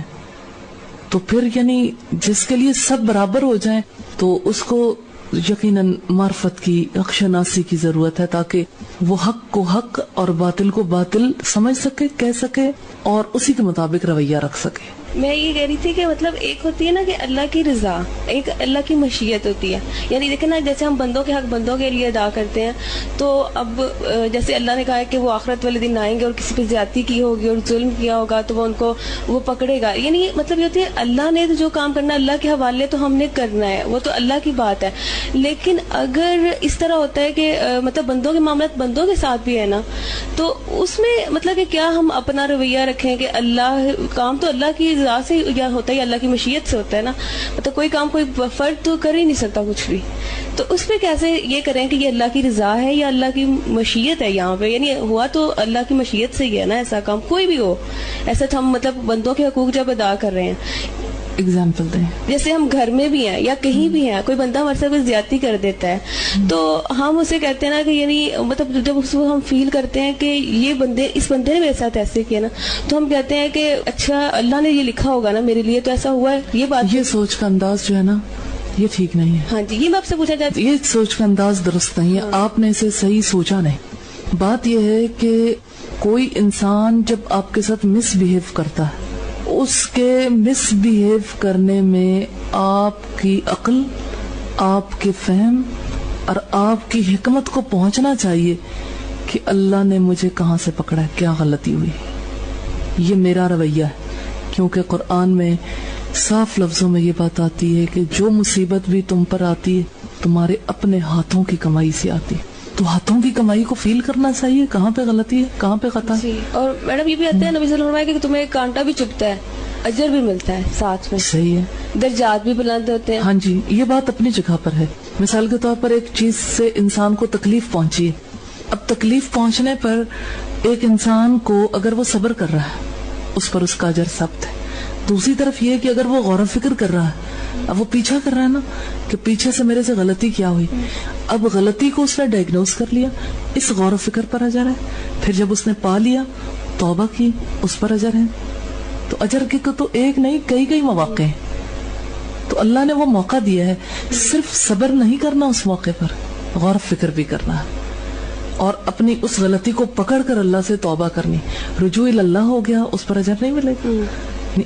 تو پھر یعنی جس کے لیے سب برابر ہو جائیں تو اس کو یقیناً معرفت کی، حق شناسی کی ضرورت ہے تاکہ وہ حق کو حق اور باطل کو باطل سمجھ سکے، کہہ سکے اور اسی کے مطابق رویہ رکھ سکے. میں یہ کہہ رہی تھی کہ مطلب ایک ہوتی ہے نا کہ اللہ کی رضا، ایک اللہ کی مشیت ہوتی ہے. یعنی دیکھیں نا جیسے ہم بندوں کے حق بندوں کے لیے ادا کرتے ہیں، تو اب جیسے اللہ نے کہا ہے کہ وہ آخرت والے دن آئیں گے اور کسی پہ زیادتی کی ہوگی اور ظلم کیا ہوگا تو وہ ان کو وہ پکڑے گا. یعنی مطلب یہ ہوتی ہے اللہ نے جو کام کرنا اللہ کے حوالے تو ہم نے کرنا ہے، وہ تو اللہ کی بات ہے. لیکن اگر اس طرح ہوتا ہے کہ مطلب بندوں کے معاملات بندوں کے ساتھ بھی ہے نا، تو اس میں مطلب کہ کیا ہم اپنا رویہ رکھیں کہ اللہ کام تو اللہ کی سے یا ہوتا ہے اللہ کی مشیت سے ہوتا ہے نا، مطلب کوئی کام کوئی فرد تو کر ہی نہیں سکتا کچھ بھی. تو اس پہ کیسے یہ کریں کہ یہ اللہ کی رضا ہے یا اللہ کی مشیت ہے یہاں پہ؟ یعنی ہوا تو اللہ کی مشیت سے ہی ہے نا ایسا کام، کوئی بھی ہو ایسا ہم مطلب بندوں کے حقوق جب ادا کر رہے ہیں. اگزامپل دیں، جیسے ہم گھر میں بھی ہیں یا کہیں بھی ہیں، کوئی بندہ ہمارے ساتھ کوئی زیادتی کر دیتا ہے تو ہم اسے کہتے ہیں نا کہ یعنی مطلب جب اس کو ہم فیل کرتے ہیں کہ اس بندے نے میرے ساتھ ایسے کیا نا، تو ہم کہتے ہیں کہ اچھا اللہ نے یہ لکھا ہوگا نا میرے لیے تو ایسا ہوا ہے. یہ سوچ کا انداز جو ہے نا یہ ٹھیک نہیں ہے. ہاں جی، یہ میں آپ سے پوچھنا چاہتی ہوں، یہ سوچ کا انداز درست نہیں ہے. آپ نے اسے صحیح سوچا نہیں. بات یہ ہے کہ کوئی انسان جب آپ کے ساتھ مس بہیو کرتا ہے، اس کے مس بہیو کرنے میں آپ کی عقل، آپ کے فہم اور آپ کی حکمت کو پہنچنا چاہیے کہ اللہ نے مجھے کہاں سے پکڑا ہے، کیا غلطی ہوئی. یہ میرا رویہ ہے، کیونکہ قرآن میں صاف لفظوں میں یہ بات آتی ہے کہ جو مصیبت بھی تم پر آتی ہے تمہارے اپنے ہاتھوں کی کمائی سے آتی ہے. تو ہاتھوں کی کمائی کو فیل کرنا چاہیے کہاں پہ غلطی ہے، کہاں پہ خطا ہے. اور میڈم یہ بھی آتا ہے نبی صلی اللہ علیہ وسلم کہ تمہیں کانٹا بھی چبھتا ہے، اجر بھی ملتا ہے ساتھ میں. صحیح ہے، درجات بھی بلند ہوتے ہیں. ہاں جی، یہ بات اپنی جگہ پر ہے. مثال کے طور پر ایک چیز سے انسان کو تکلیف پہنچی ہے، اب تکلیف پہنچنے پر ایک انسان کو اگر وہ صبر کر رہا ہے اس پر اس کا اجر ثابت ہے. دوسری طرف یہ کہ اگر وہ غور و فکر کر رہا ہے، اب وہ پیچھا کر رہا ہے نا کہ پیچھے سے میرے سے غلطی کیا ہوئی، اب غلطی کو اس نے ڈائگنوز کر لیا، اس غور و فکر پر اجر ہے. پھر جب اس نے پا لیا، توبہ کی، اس پر اجر ہے. تو اجر کے تو ایک نہیں کئی مواقع ہیں. تو اللہ نے وہ موقع دیا ہے، صرف صبر نہیں کرنا، اس موقع پر غور و فکر بھی کرنا ہے اور اپنی اس غلطی کو پکڑ کر اللہ سے توبہ کرنی. رجوع اللہ ہو گیا، اس پر اجر نہیں ملے گا.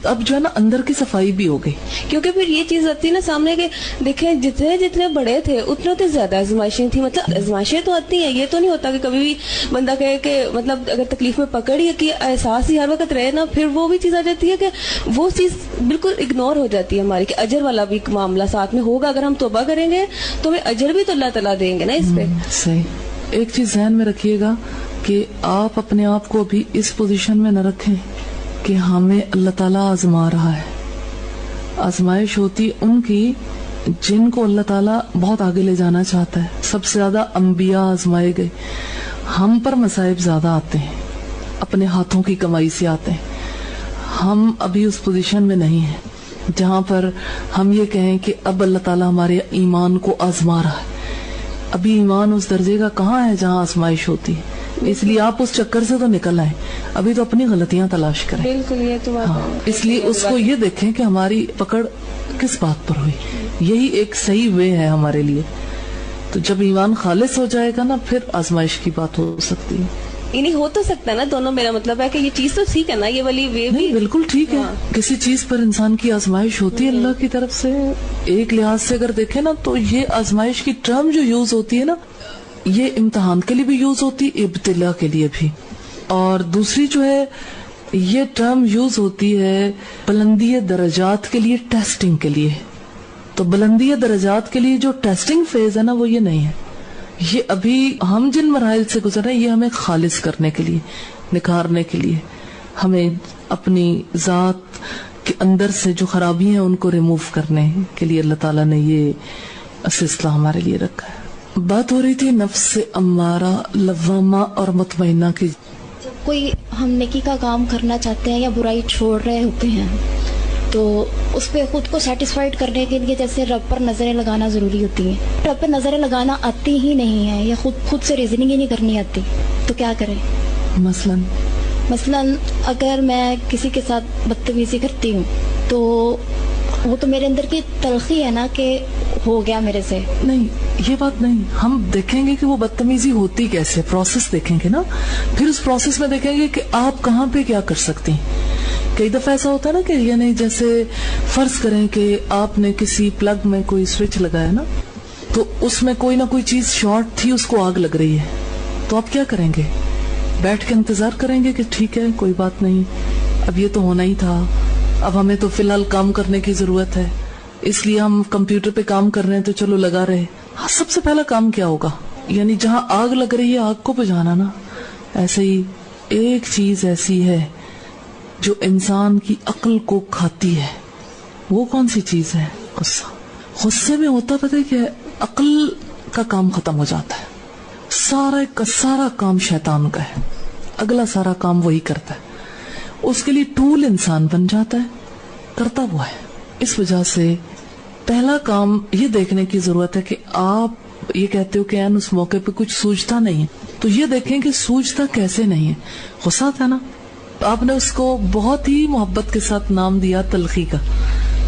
اب جو ہے نا اندر کی صفائی بھی ہو گئی، کیونکہ پھر یہ چیز آتی ہے نا سامنے کہ دیکھیں جتنے بڑے تھے اتنے زیادہ آزمائشیں تھیں. مطلب آزمائشیں تو آتی ہیں، یہ تو نہیں ہوتا کہ کبھی بھی بندہ کہے کہ مطلب اگر تکلیف میں پکڑ ہی کہ احساس ہی ہر وقت رہے نا، پھر وہ بھی چیز آ جاتی ہے کہ وہ چیز بالکل اگنور ہو جاتی ہے ہماری، کہ اجر والا بھی معاملہ ساتھ میں ہوگا. اگر ہم توبہ کریں گے تو ہمیں اجر بھی تو اللہ تعالیٰ دیں گے نا اس پہ. صحیح. ایک چیز ذہن میں رکھیے گا کہ آپ اپنے آپ کو بھی اس پوزیشن میں نہ رکھیں کہ ہمیں اللہ تعالیٰ آزما رہا ہے. آزمائش ہوتی ان کی جن کو اللہ تعالیٰ بہت آگے لے جانا چاہتا ہے. سب سے زیادہ انبیاء آزمائے گئے. ہم پر مصائب زیادہ آتے ہیں، اپنے ہاتھوں کی کمائی سے آتے ہیں. ہم ابھی اس پوزیشن میں نہیں ہیں جہاں پر ہم یہ کہیں کہ اب اللہ تعالیٰ ہمارے ایمان کو آزما رہا ہے. ابھی ایمان اس درجے کا کہاں ہے جہاں آزمائش ہوتی ہے. اس لیے آپ اس چکر سے تو نکل آئیں، ابھی تو اپنی غلطیاں تلاش کریں. بالکل، یہ تو اس لیے اس کو یہ دیکھیں کہ ہماری پکڑ کس بات پر ہوئی، یہی ایک صحیح وے ہے ہمارے لیے. تو جب ایمان خالص ہو جائے گا نا پھر آزمائش کی بات ہو سکتی ہے. یعنی ہو تو سکتا ہے نا دونوں, میرا مطلب ہے کہ یہ چیز تو ٹھیک ہے نا, یہ والی وے بھی بالکل ٹھیک ہے. کسی چیز پر انسان کی آزمائش ہوتی ہے اللہ کی طرف سے. ایک لحاظ سے اگر دیکھیں نا تو یہ آزمائش کی ٹرم جو یوز ہوتی ہے نا, یہ امتحان کے لیے بھی یوز ہوتی ہے, ابتلا کے لیے بھی. اور دوسری جو ہے یہ ٹرم یوز ہوتی ہے بلندی درجات کے لیے, ٹیسٹنگ کے لیے. تو بلندی درجات کے لیے جو ٹیسٹنگ فیز ہے نا وہ یہ نہیں ہے. یہ ابھی ہم جن مراحل سے گزر رہے ہیں یہ ہمیں خالص کرنے کے لیے, نکھارنے کے لیے, ہمیں اپنی ذات کے اندر سے جو خرابی ہیں ان کو ریموو کرنے کے لیے اللہ تعالیٰ نے یہ سلسلہ ہمارے لیے رکھا ہے. بات ہو رہی تھی نفس امارہ, لوامہ اور مطمئنہ کی. جب کوئی ہم نیکی کا کام کرنا چاہتے ہیں یا برائی چھوڑ رہے ہوتے ہیں تو اس پہ خود کو سیٹسفائیڈ کرنے کے لیے جیسے رب پر نظریں لگانا ضروری ہوتی ہے. رب پر نظریں لگانا آتی ہی نہیں ہے یا خود سے ریزننگ ہی نہیں کرنی آتی, تو کیا کریں؟ مثلاً اگر میں کسی کے ساتھ بدتمیزی کرتی ہوں تو وہ تو میرے اندر کی تلخی ہے نا کہ ہو گیا میرے سے. نہیں, یہ بات نہیں. ہم دیکھیں گے کہ وہ بدتمیزی ہوتی کیسے, پروسیس دیکھیں گے نا. پھر اس پروسیس میں دیکھیں گے کہ آپ کہاں پہ کیا کر سکتی ہیں. کئی دفعہ ایسا ہوتا ہے نا کہ یعنی جیسے فرض کریں کہ آپ نے کسی پلگ میں کوئی سوئچ لگایا نا, تو اس میں کوئی نہ کوئی چیز شارٹ تھی, اس کو آگ لگ رہی ہے, تو آپ کیا کریں گے؟ بیٹھ کے انتظار کریں گے کہ ٹھیک ہے کوئی بات نہیں, اب یہ تو ہونا ہی تھا, اب ہمیں تو فی الحال کام کرنے کی ضرورت ہے, اس لیے ہم کمپیوٹر پہ کام کر رہے ہیں تو چلو لگا رہے. ہاں, سب سے پہلا کام کیا ہوگا؟ یعنی جہاں آگ لگ رہی ہے آگ کو بجھانا نا. ایسے ہی ایک چیز ایسی ہے جو انسان کی عقل کو کھاتی ہے. وہ کون سی چیز ہے؟ غصہ. غصے میں ہوتا پتہ ہے کہ عقل کا کام ختم ہو جاتا ہے, سارا کا سارا کام شیطان کا ہے, اگلا سارا کام وہی کرتا ہے, اس کے لیے ٹول انسان بن جاتا ہے, کرتا وہ ہے. اس وجہ سے پہلا کام یہ دیکھنے کی ضرورت ہے کہ آپ یہ کہتے ہو کہ اس موقع پہ کچھ سوچتا نہیں ہے, تو یہ دیکھیں کہ سوچتا کیسے نہیں ہے. غصہ تھا نا, آپ نے اس کو بہت ہی محبت کے ساتھ نام دیا تلخی کا,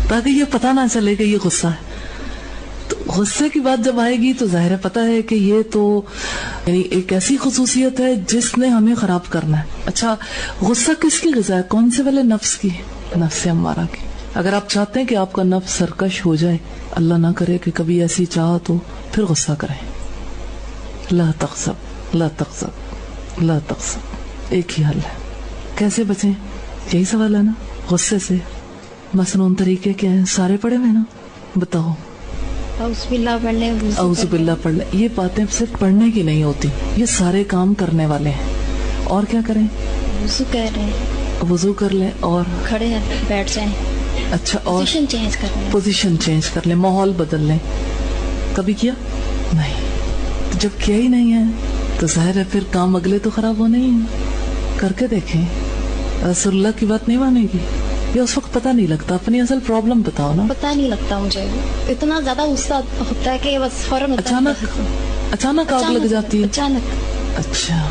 تاکہ یہ پتہ نہ چلے کہ یہ غصہ ہے. تو غصے کی بات جب آئے گی تو ظاہر پتہ ہے کہ یہ تو یعنی ایک ایسی خصوصیت ہے جس نے ہمیں خراب کرنا ہے. اچھا, غصہ کس کی غذا ہے؟ کون سے والے نفس کی؟ نفس امارہ کی. اگر آپ چاہتے ہیں کہ آپ کا نفس سرکش ہو جائے, اللہ نہ کرے کہ کبھی ایسی چاہت ہو, پھر غصہ کریں. لا تغضب لا تغضب لا تغضب. ایک ہی حل ہے. کیسے بچیں؟ یہی سوال ہے نا, غصے سے. مثلاً طریقے کیا ہیں؟ سارے پڑھے ہوئے نا, بتاؤ. اعوذ باللہ پڑھ لیں, اعوذ باللہ پڑھ لیں. یہ باتیں صرف پڑھنے کی نہیں ہوتی, یہ سارے کام کرنے والے ہیں. اور کیا کریں؟ وضو کر رہے ہیں, وضو کر لیں اور کھڑے ہیں بیٹھ جائیں. اچھا, اور پوزیشن چینج کر لیں. پوزیشن چینج کر لیں, ماحول بدل لیں. کبھی کیا نہیں؟ جب کیا ہی نہیں ہے تو ظاہر ہے پھر کام اگلے تو خراب ہونے ہی ہیں. کر کے دیکھیں. رسول اللہ کی بات نہیں مانے گی, یا اس وقت پتہ نہیں لگتا؟ اپنی اصل پرابلم بتاؤ نا. پتہ نہیں لگتا مجھے, اتنا زیادہ غصہ ہوتا ہے کہ بس فوراً اچانک آگ لگ جاتی ہے. اچانک. اچھا,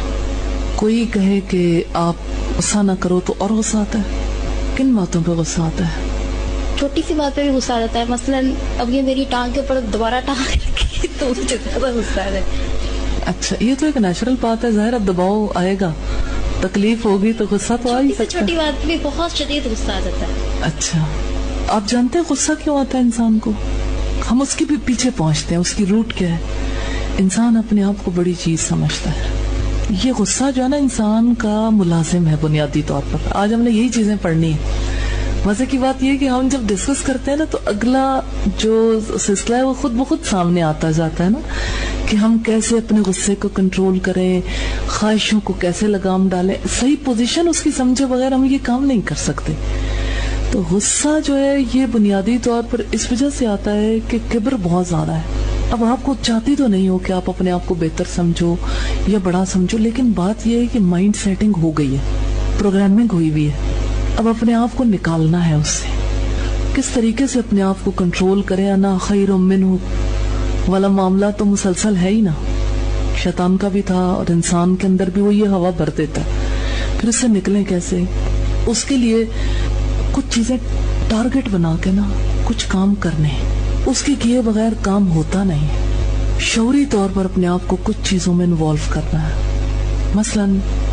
کوئی کہے کہ آپ غصہ نہ کرو تو اور غصہ آتا ہے؟ کن باتوں پہ غصہ آتا ہے؟ چھوٹی سی بات پہ بھی غصہ آ جاتا ہے. مثلاً اب یہ میری ٹانگ کے اوپر دوبارہ ٹانگ رکھی تو مجھے زیادہ غصہ آ جاتا ہے. اچھا, یہ تو ایک نیچرل بات ہے, ظاہر اب دباؤ آئے گا, تکلیف ہوگی تو غصہ تو آ ہی سکتا ہے. چھوٹی بات بھی بہت شدید غصہ آ جاتا ہے. اچھا, آپ جانتے ہیں غصہ کیوں آتا ہے انسان کو؟ ہم اس کے بھی پیچھے پہنچتے ہیں. اس کی روٹ کیا ہے؟ انسان اپنے آپ کو بڑی چیز سمجھتا ہے. یہ غصہ جو ہے نا انسان کا ملازم ہے بنیادی طور پر. آج ہم نے یہی چیزیں پڑھنی ہیں. مزے کی بات یہ ہے کہ ہم جب ڈسکس کرتے ہیں نا تو اگلا جو سلسلہ ہے وہ خود بخود سامنے آتا جاتا ہے نا, کہ ہم کیسے اپنے غصے کو کنٹرول کریں, خواہشوں کو کیسے لگام ڈالیں. صحیح پوزیشن اس کی سمجھے بغیر ہم یہ کام نہیں کر سکتے. تو غصہ جو ہے یہ بنیادی طور پر اس وجہ سے آتا ہے کہ کبر بہت زیادہ ہے. اب آپ کو چاہتی تو نہیں ہو کہ آپ اپنے آپ کو بہتر سمجھو یا بڑا سمجھو, لیکن بات یہ ہے کہ مائنڈ سیٹنگ ہو گئی ہے, پروگرامنگ ہوئی ہوئی ہے. اب اپنے آپ کو نکالنا ہے اس سے. کس طریقے سے اپنے آپ کو کنٹرول کریں؟ انا خیر منہ والا معاملہ تو مسلسل ہے ہی نا. شیطان کا بھی تھا اور انسان کے اندر بھی وہ یہ ہوا بھر دیتا. پھر اس سے نکلیں کیسے؟ اس کے لیے کچھ چیزیں ٹارگٹ بنا کے نا کچھ کام کرنے, اس کے کیے بغیر کام ہوتا نہیں. شعوری طور پر اپنے آپ کو کچھ چیزوں میں انوالو کرنا ہے. مثلاً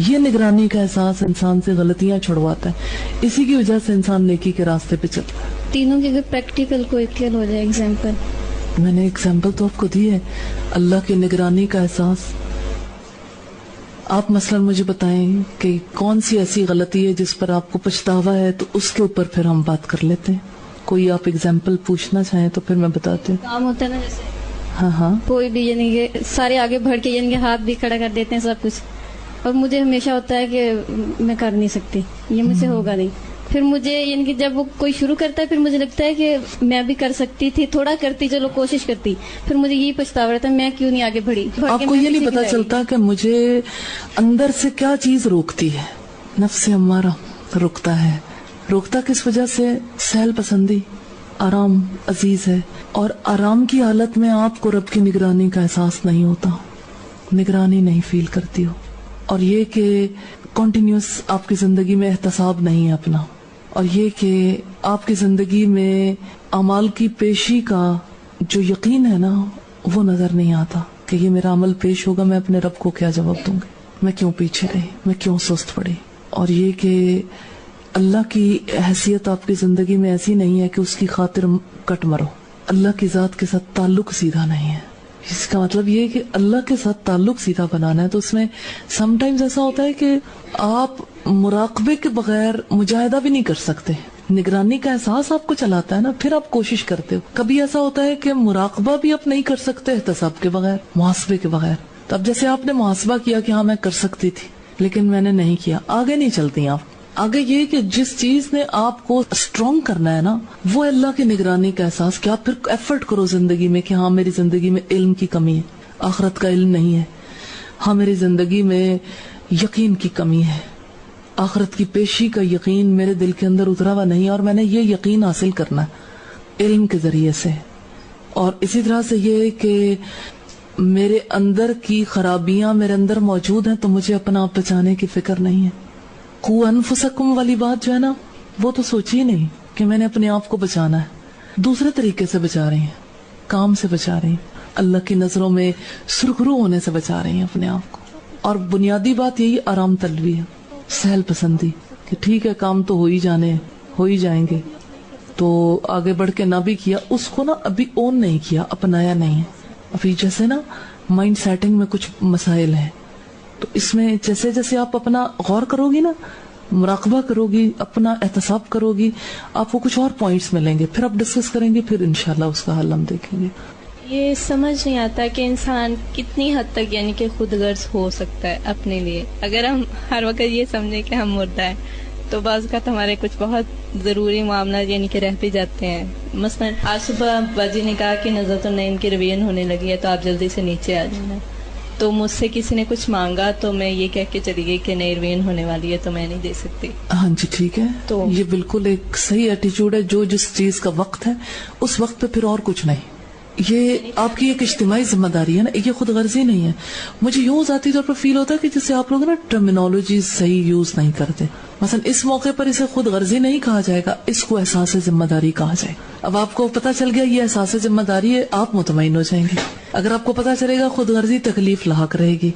یہ نگرانی کا احساس انسان سے غلطیاں چھڑواتا ہے، اسی کی وجہ سے انسان نیکی کے راستے پہ چلتا ہے. تینوں کے اگر پریکٹیکل کوئی کلیئر ہو جائے ایگزامپل. میں نے ایگزامپل تو آپ کو دی ہے، اللہ کی نگرانی کا احساس. آپ مثلا مجھے بتائیں کہ کون سی ایسی غلطی ہے جس پر آپ کو پچھتاوا ہے، تو اس کے اوپر پھر ہم بات کر لیتے ہیں. کوئی آپ ایگزامپل پوچھنا چاہیں تو پھر میں بتاتی ہوں. کام ہوتا ہے نا جیسے ہاں کوئی بھی یعنی کہ سارے آگے بڑھ کے یعنی کہ ہاتھ بھی کھڑا کر دیتے ہیں سب کچھ، اور مجھے ہمیشہ ہوتا ہے کہ میں کر نہیں سکتی، یہ مجھ سے ہوگا نہیں. پھر مجھے یعنی کہ جب وہ کوئی شروع کرتا ہے پھر مجھے لگتا ہے کہ میں بھی کر سکتی تھی، تھوڑا کرتی، چلو کوشش کرتی. پھر مجھے یہی پچھتاوا رہتا ہے میں کیوں نہیں آگے بڑھی. آپ کو یہ نہیں پتا چلتا کہ مجھے اندر سے کیا چیز روکتی ہے. نفس امارہ روکتا ہے. روکتا کس وجہ سے؟ سہل پسندی. آرام عزیز ہے، اور آرام کی حالت میں آپ کو رب کی نگرانی کا احساس نہیں ہوتا، نگرانی نہیں فیل کرتی ہو. اور یہ کہ کنٹینیوس آپ کی زندگی میں احتساب نہیں ہے اپنا، اور یہ کہ آپ کی زندگی میں اعمال کی پیشی کا جو یقین ہے نا وہ نظر نہیں آتا کہ یہ میرا عمل پیش ہوگا، میں اپنے رب کو کیا جواب دوں گی، میں کیوں پیچھے رہی، میں کیوں سست پڑی. اور یہ کہ اللہ کی حیثیت آپ کی زندگی میں ایسی نہیں ہے کہ اس کی خاطر کٹ مرو. اللہ کی ذات کے ساتھ تعلق سیدھا نہیں ہے. اس کا مطلب یہ ہے کہ اللہ کے ساتھ تعلق سیدھا بنانا ہے. تو اس میں سم ٹائمز ایسا ہوتا ہے کہ آپ مراقبے کے بغیر مجاہدہ بھی نہیں کر سکتے. نگرانی کا احساس آپ کو چلاتا ہے نا، پھر آپ کوشش کرتے ہو. کبھی ایسا ہوتا ہے کہ مراقبہ بھی آپ نہیں کر سکتے احتساب کے بغیر، محاسبے کے بغیر. تو اب جیسے آپ نے محاسبہ کیا کہ ہاں میں کر سکتی تھی لیکن میں نے نہیں کیا، آگے نہیں چلتی آپ. آگے یہ کہ جس چیز نے آپ کو اسٹرانگ کرنا ہے نا وہ اللہ کی نگرانی کا احساس، کہ آپ پھر ایفرٹ کرو زندگی میں کہ ہاں میری زندگی میں علم کی کمی ہے، آخرت کا علم نہیں ہے. ہاں میری زندگی میں یقین کی کمی ہے، آخرت کی پیشی کا یقین میرے دل کے اندر اترا ہوا نہیں، اور میں نے یہ یقین حاصل کرنا ہے علم کے ذریعے سے. اور اسی طرح سے یہ کہ میرے اندر کی خرابیاں میرے اندر موجود ہیں تو مجھے اپنا آپ بچانے کی فکر نہیں ہے. قو انفسکم والی بات جو ہے نا وہ تو سوچی ہی نہیں کہ میں نے اپنے آپ کو بچانا ہے. دوسرے طریقے سے بچا رہی ہیں، کام سے بچا رہی ہیں، اللہ کی نظروں میں سرخرو ہونے سے بچا رہی ہیں اپنے آپ کو. اور بنیادی بات یہی آرام طلبی ہے، سہل پسندی، کہ ٹھیک ہے کام تو ہو ہی جانے، ہو ہی جائیں گے. تو آگے بڑھ کے نہ بھی کیا، اس کو نا ابھی اون نہیں کیا، اپنایا نہیں ہے. ابھی جیسے نا مائنڈ سیٹنگ میں کچھ مسائل ہیں، تو اس میں جیسے جیسے آپ اپنا غور کرو گی نا، مراقبہ کرو گی، اپنا احتساب کرو گی، آپ کو کچھ اور پوائنٹس ملیں گے، پھر آپ ڈسکس کریں گے، پھر انشاءاللہ اس کا حل ہم دیکھیں گے. یہ سمجھ نہیں آتا کہ انسان کتنی حد تک یعنی کہ خود غرض ہو سکتا ہے اپنے لیے. اگر ہم ہر وقت یہ سمجھیں کہ ہم مردہ ہیں تو بعض اوقات ہمارے کچھ بہت ضروری معاملات یعنی کہ رہ بھی جاتے ہیں. مثلا آج صبح باجی نے کہا کہ نظرۃ النعیم کی ریویژن ہونے لگی ہے تو آپ جلدی سے نیچے آ جانا. تو مجھ سے کسی نے کچھ مانگا تو میں یہ کہہ کے چلی گئی کہ نئی ریویژن ہونے والی ہے تو میں نہیں دے سکتی. ہاں جی ٹھیک ہے، تو یہ بالکل ایک صحیح ایٹیچیوڈ ہے. جو جس چیز کا وقت ہے اس وقت پہ پھر اور کچھ نہیں. یہ آپ کی ایک اجتماعی ذمہ داری ہے نا، یہ خود غرضی نہیں ہے. مجھے یوں ذاتی طور پر فیل ہوتا ہے کہ جسے آپ لوگ نا ٹرمینالوجی صحیح یوز نہیں کرتے. مثلا اس موقع پر اسے خود غرضی نہیں کہا جائے گا، اس کو احساس ذمہ داری کہا جائے. اب آپ کو پتا چل گیا یہ احساس ذمہ داری ہے، آپ مطمئن ہو جائیں گے. اگر آپ کو پتا چلے گا خود غرضی، تکلیف لاحق رہے گی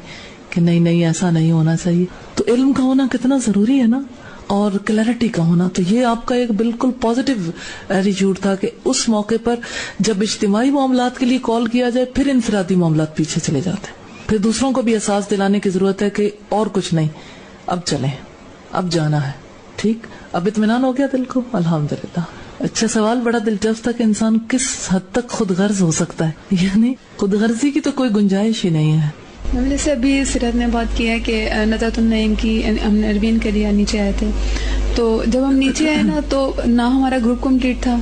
کہ نہیں ایسا نہیں ہونا چاہیے. تو علم کا ہونا کتنا ضروری ہے نا، اور کلیئرٹی کا ہونا. تو یہ آپ کا ایک بالکل پازیٹیو ایٹیچیوڈ تھا کہ اس موقع پر جب اجتماعی معاملات کے لیے کال کیا جائے پھر انفرادی معاملات پیچھے چلے جاتے ہیں. پھر دوسروں کو بھی احساس دلانے کی ضرورت ہے کہ اور کچھ نہیں، اب چلیں، اب جانا ہے. ٹھیک، اب اطمینان ہو گیا دل کو، الحمدللہ. اچھا سوال بڑا دلچسپ تھا کہ انسان کس حد تک خود غرض ہو سکتا ہے. یعنی خود غرضی کی تو کوئی گنجائش ہی نہیں ہے. جیسے ابھی سیرت نے بات کی ہے کہ نظرۃ النعیم کی ہم نے ریویژن کے لیے نیچے آئے تھے. تو جب ہم نیچے آئے نا تو نہ ہمارا گروپ کمپلیٹ تھا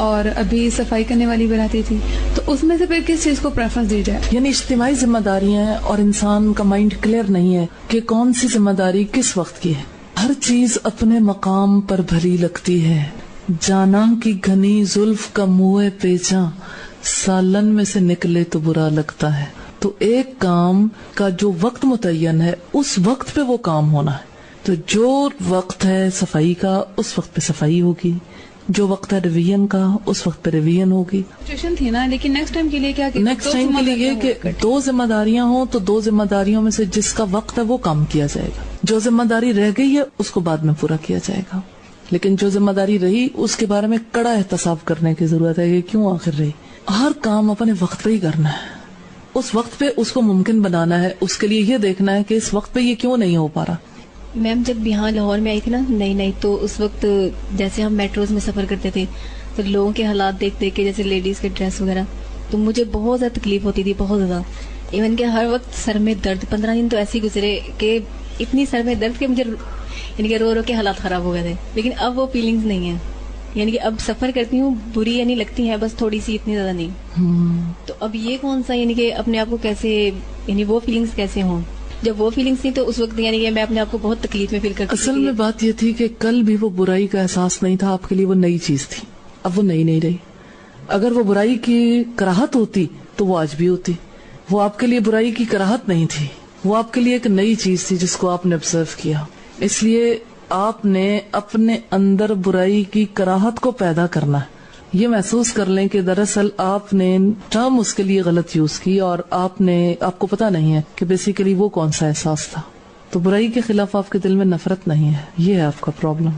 اور ابھی صفائی کرنے والی براتی تھی. تو اس میں سے پھر کس چیز کو پریفرنس دی جائے؟ یعنی اجتماعی ذمہ داریاں ہیں اور انسان کا مائنڈ کلیئر نہیں ہے کہ کون سی ذمہ داری کس وقت کی ہے. ہر چیز اپنے مقام پر بھلی لگتی ہے. جانا کی گھنی زلف کا منہ پیچاں، سالن میں سے نکلے تو برا لگتا ہے. تو ایک کام کا جو وقت متعین ہے اس وقت پہ وہ کام ہونا ہے. تو جو وقت ہے صفائی کا اس وقت پہ صفائی ہوگی، جو وقت ہے ریویژن کا اس وقت پہ ریویژن ہوگی. سچویشن تھی نا, لیکن نیکسٹ ٹائم کے لیے کیا, نیکسٹ ٹائم کے لیے یہ کہ 2 ذمہ داریاں ہوں تو 2 ذمہ داریوں میں سے جس کا وقت ہے وہ کام کیا جائے گا. جو ذمہ داری رہ گئی ہے اس کو بعد میں پورا کیا جائے گا, لیکن جو ذمہ داری رہی اس کے بارے میں کڑا احتساب کرنے کی ضرورت ہے کہ کیوں آخر رہی. ہر کام اپنے وقت پہ ہی کرنا ہے, اس وقت پہ اس کو ممکن بنانا ہے. اس کے لیے یہ دیکھنا ہے کہ اس وقت پہ یہ کیوں نہیں ہو پا رہا. میم جب یہاں لاہور میں آئی تھی نا نئی تو اس وقت جیسے ہم میٹروز میں سفر کرتے تھے تو لوگوں کے حالات دیکھ دیکھ کے, جیسے لیڈیز کے ڈریس وغیرہ, تو مجھے بہت زیادہ تکلیف ہوتی تھی, بہت زیادہ. ایون کہ ہر وقت سر میں درد, 15 دن تو ایسے ہی گزرے کہ اتنی سر میں درد کہ مجھے یعنی کہ رو کے حالات خراب ہو گئے تھے. لیکن اب وہ فیلنگز نہیں ہیں, یعنی کہ اب سفر کرتی ہوں بری یعنی لگتی ہیں, بس تھوڑی سی, اتنی زیادہ نہیں. تو اب یہ کون سا یعنی کہ اپنے آپ کو کیسے, یعنی وہ فیلنگز کیسے ہوں. جب وہ فیلنگز تھی تو اس وقت یعنی کہ میں اپنے آپ کو بہت تکلیف میں فیل کرتی. اصل میں بات یہ تھی کہ کل بھی وہ برائی کا احساس نہیں تھا آپ کے لیے, وہ نئی چیز تھی. اب وہ نئی نہیں رہی. اگر وہ برائی کی کراہت ہوتی تو وہ آج بھی ہوتی. وہ آپ کے لیے برائی کی کراہت نہیں تھی, وہ آپ کے لیے ایک نئی چیز تھی جس کو آپ نے آبزرو کیا. اس لیے آپ نے اپنے اندر برائی کی کراہت کو پیدا کرنا ہے. یہ محسوس کر لیں کہ دراصل آپ نے ٹرم اس کے لیے غلط یوز کی اور آپ کو پتا نہیں ہے کہ بیسیکلی وہ کون سا احساس تھا. تو برائی کے خلاف آپ کے دل میں نفرت نہیں ہے, یہ ہے آپ کا پرابلم.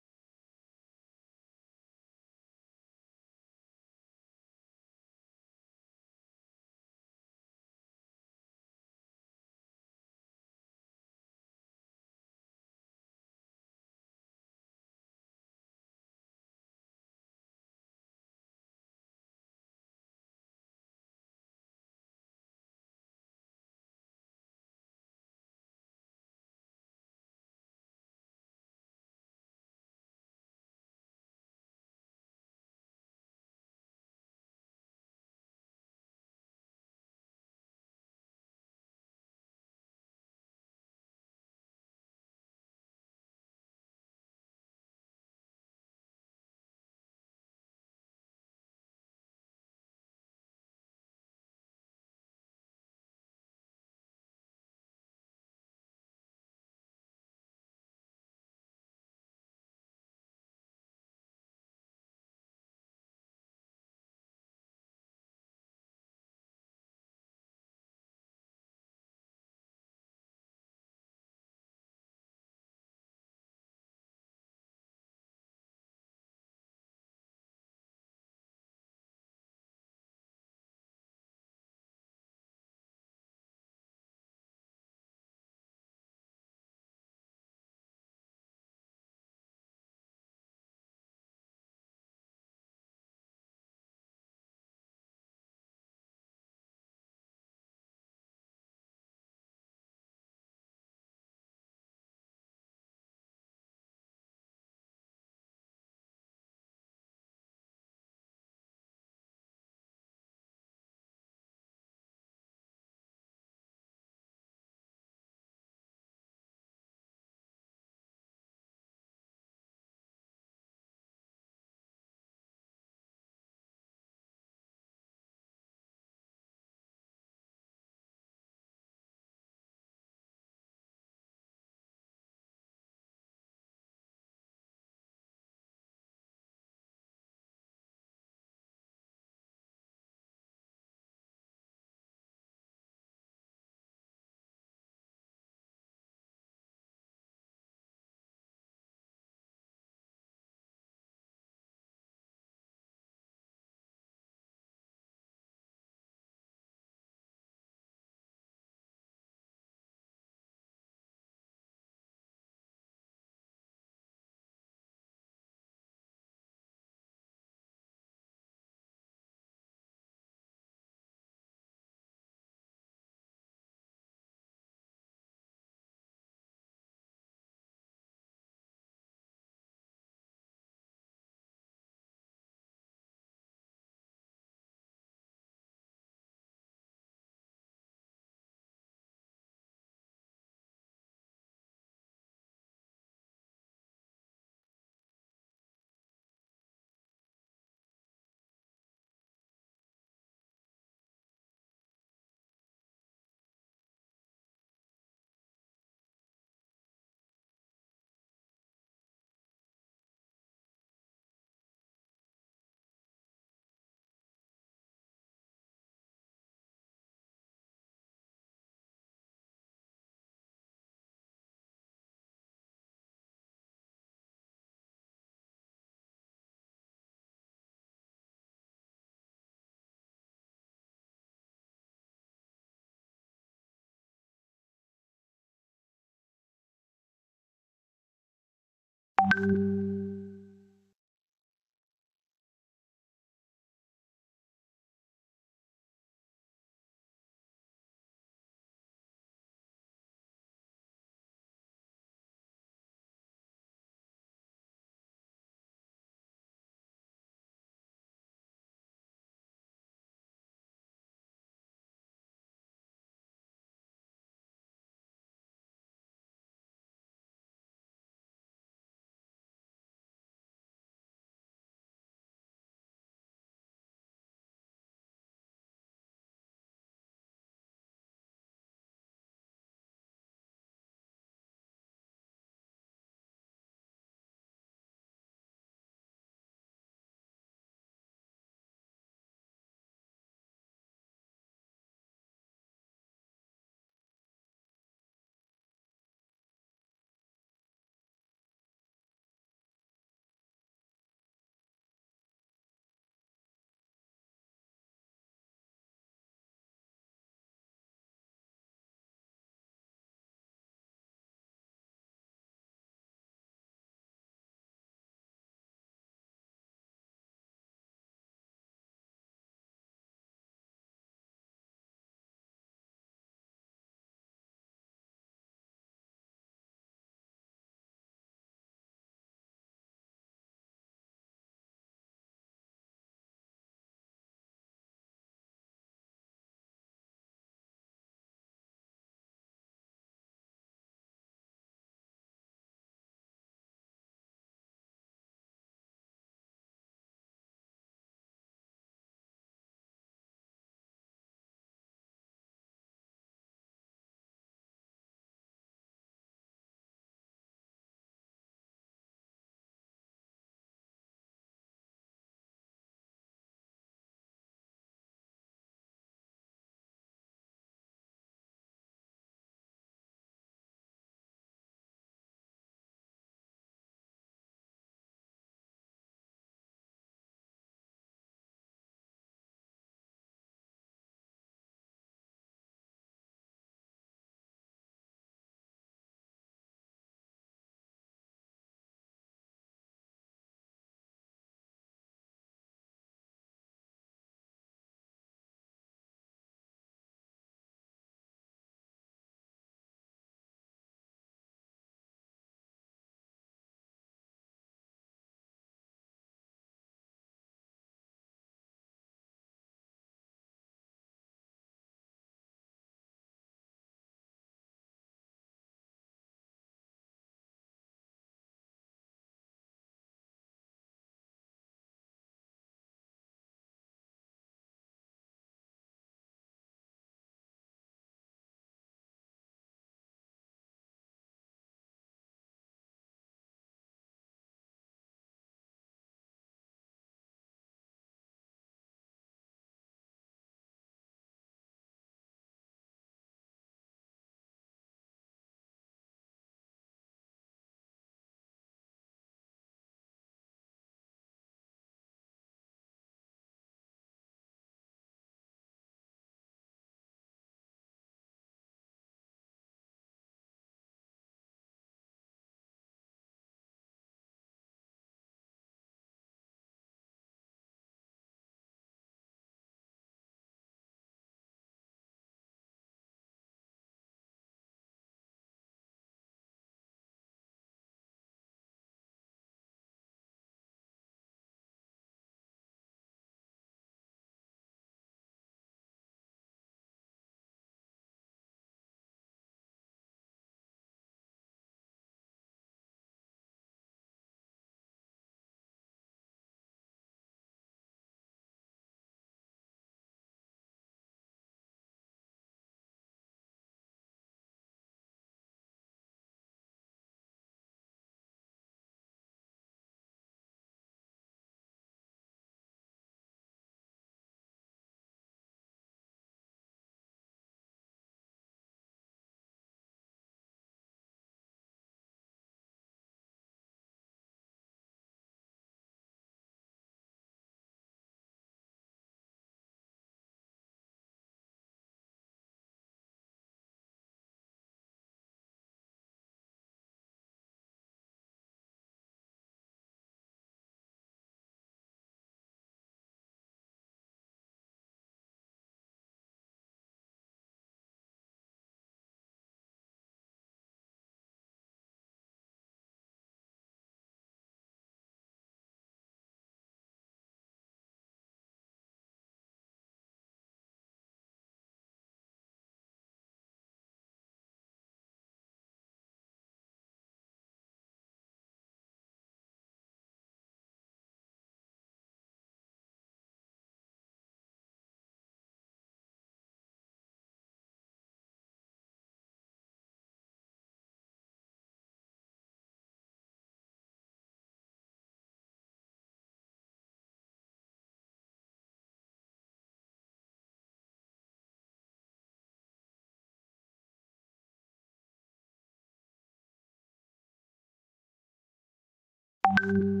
ہے.